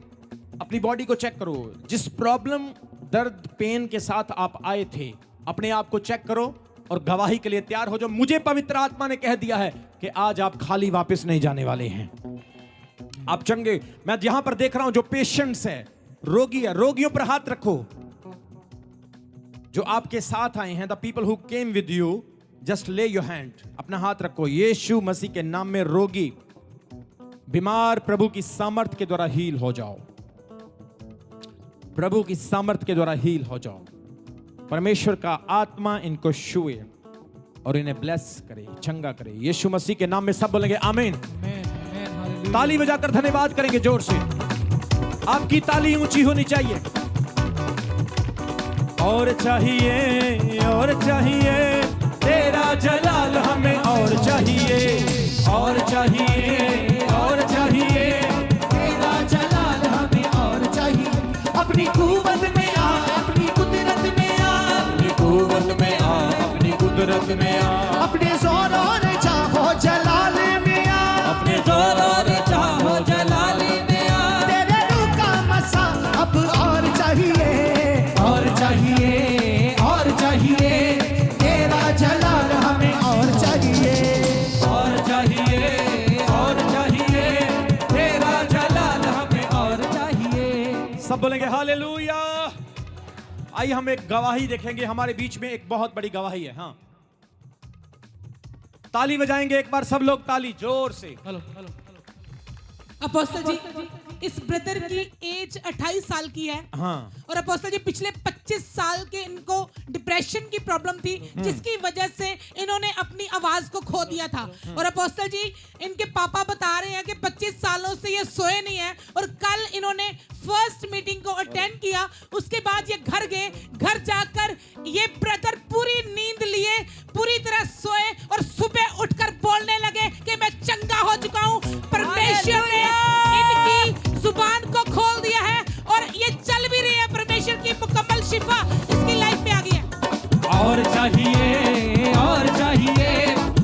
अपनी बॉडी को चेक करो। जिस प्रॉब्लम, दर्द, पेन के साथ आप आए थे, अपने आप को चेक करो और गवाही के लिए तैयार हो जाओ। मुझे पवित्र आत्मा ने कह दिया है कि आज आप खाली वापस नहीं जाने वाले हैं, आप चंगे। मैं यहां पर देख रहा हूं जो पेशेंट्स है, रोगी है, रोगियों पर हाथ रखो। जो आपके साथ आए हैं, the people who came with you, just ले योर हैंड, अपना हाथ रखो। यीशु मसीह के नाम में रोगी, बीमार प्रभु की सामर्थ के द्वारा हील हो जाओ, प्रभु की सामर्थ के द्वारा हील हो जाओ। परमेश्वर का आत्मा इनको छुए और इन्हें ब्लेस करे, चंगा करे। यीशु मसीह के नाम में सब बोलेंगे आमीन। ताली बजाकर धन्यवाद करेंगे जोर से। आपकी ताली ऊंची होनी चाहिए। और चाहिए, और चाहिए तेरा जलाल हमें, और चाहिए, और चाहिए, और चाहिए तेरा जलाल हमें, और चाहिए। अपनी कुव्वत में आ, अपनी कुदरत में आ, अपनी कुव्वत में आ, अपनी कुदरत में आ। अपने जोर और चाहो जलाल में आ, अपने जोर और चाहो जलाल में आ। तेरे रूह का मसा अब और चाहिए, और चाहिए, और चाहिए तेरा जलाल हमें, और चाहिए, और चाहिए, और चाहिए तेरा जलाल हमें, और चाहिए। सब बोलेंगे हालेलुया। आइए हम एक गवाही देखेंगे। हमारे बीच में एक बहुत बड़ी गवाही है। हाँ, ताली बजाएंगे एक बार सब लोग, ताली जोर से। Hello hello. अपोस्टल जी, इस ब्रदर की एज 28 साल की है। हाँ। और अपोस्टल जी पिछले 25 साल के इनको डिप्रेशन की प्रॉब्लम थी, जिसकी वजह से इन्होंने अपनी आवाज को खो दिया था। और अपोस्टल जी, इनके पापा बता रहे हैं कि 25 सालों से ये सोए नहीं है। और कल इन्होंने फर्स्ट मीटिंग को अटेंड किया, उसके बाद ये घर गए। घर जाकर ये ब्रदर पूरी नींद लिए, पूरी तरह सोए और सुबह उठकर बोलने लगे कि मैं चंगा हो चुका हूं। परमेश्वर ने इनकी जुबान को खोल दिया है और ये चल भी रही है। परमेश्वर की मुकम्मल शिफा इसकी लाइफ में आ गई है। और चाहिए, और चाहिए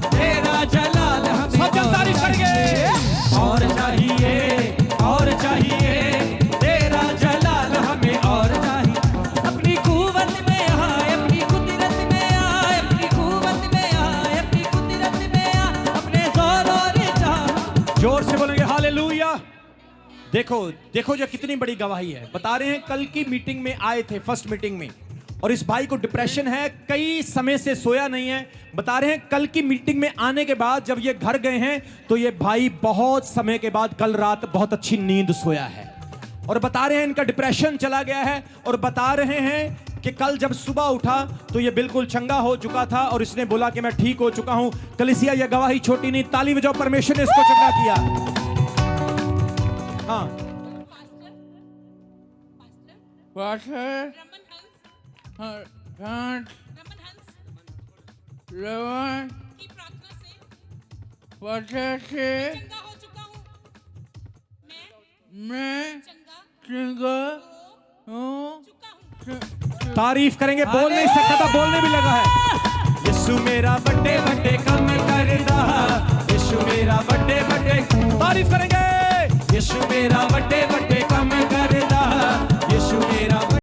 तेरा जलाल हमें, सब जन तारीफ करेंगे। और चाहिए, और चाहिए तेरा जलाल हमें, और चाहिए। अपनी कुव्वत में आ, अपनी कुदरत में आ, देखो देखो जो कितनी बड़ी गवाही है। बता रहे हैं कल की मीटिंग में आए थे, फर्स्ट मीटिंग में, और इस भाई को डिप्रेशन है, कई समय से सोया नहीं है। बता रहे हैं कल की मीटिंग में आने के बाद जब ये घर गए हैं तो ये भाई बहुत समय के बाद कल रात बहुत अच्छी नींद सोया है, और बता रहे हैं इनका डिप्रेशन चला गया है, और बता रहे हैं कि कल जब सुबह उठा तो ये बिल्कुल चंगा हो चुका था और इसने बोला कि मैं ठीक हो चुका हूं। कलीसिया, यह गवाही छोटी नहीं, ताली बजाओ, परमेश्वर ने इसको चंगा किया। हाँ, पास्टर रमन हंस घाट रमन हंस लवन की प्रार्थना से पास्टर से चंगा हो चुका हूँ। मैं मैं चंगा चंगा हो हूँ। चुका हूँ। तारीफ करेंगे, बोल नहीं सकता था, बोलने भी लगा है। यीशु मेरा बड़े बड़े काम करदा, यीशु मेरा बड़े बड़े, तारीफ करेंगे। यीशु मेरा बड़े बड़े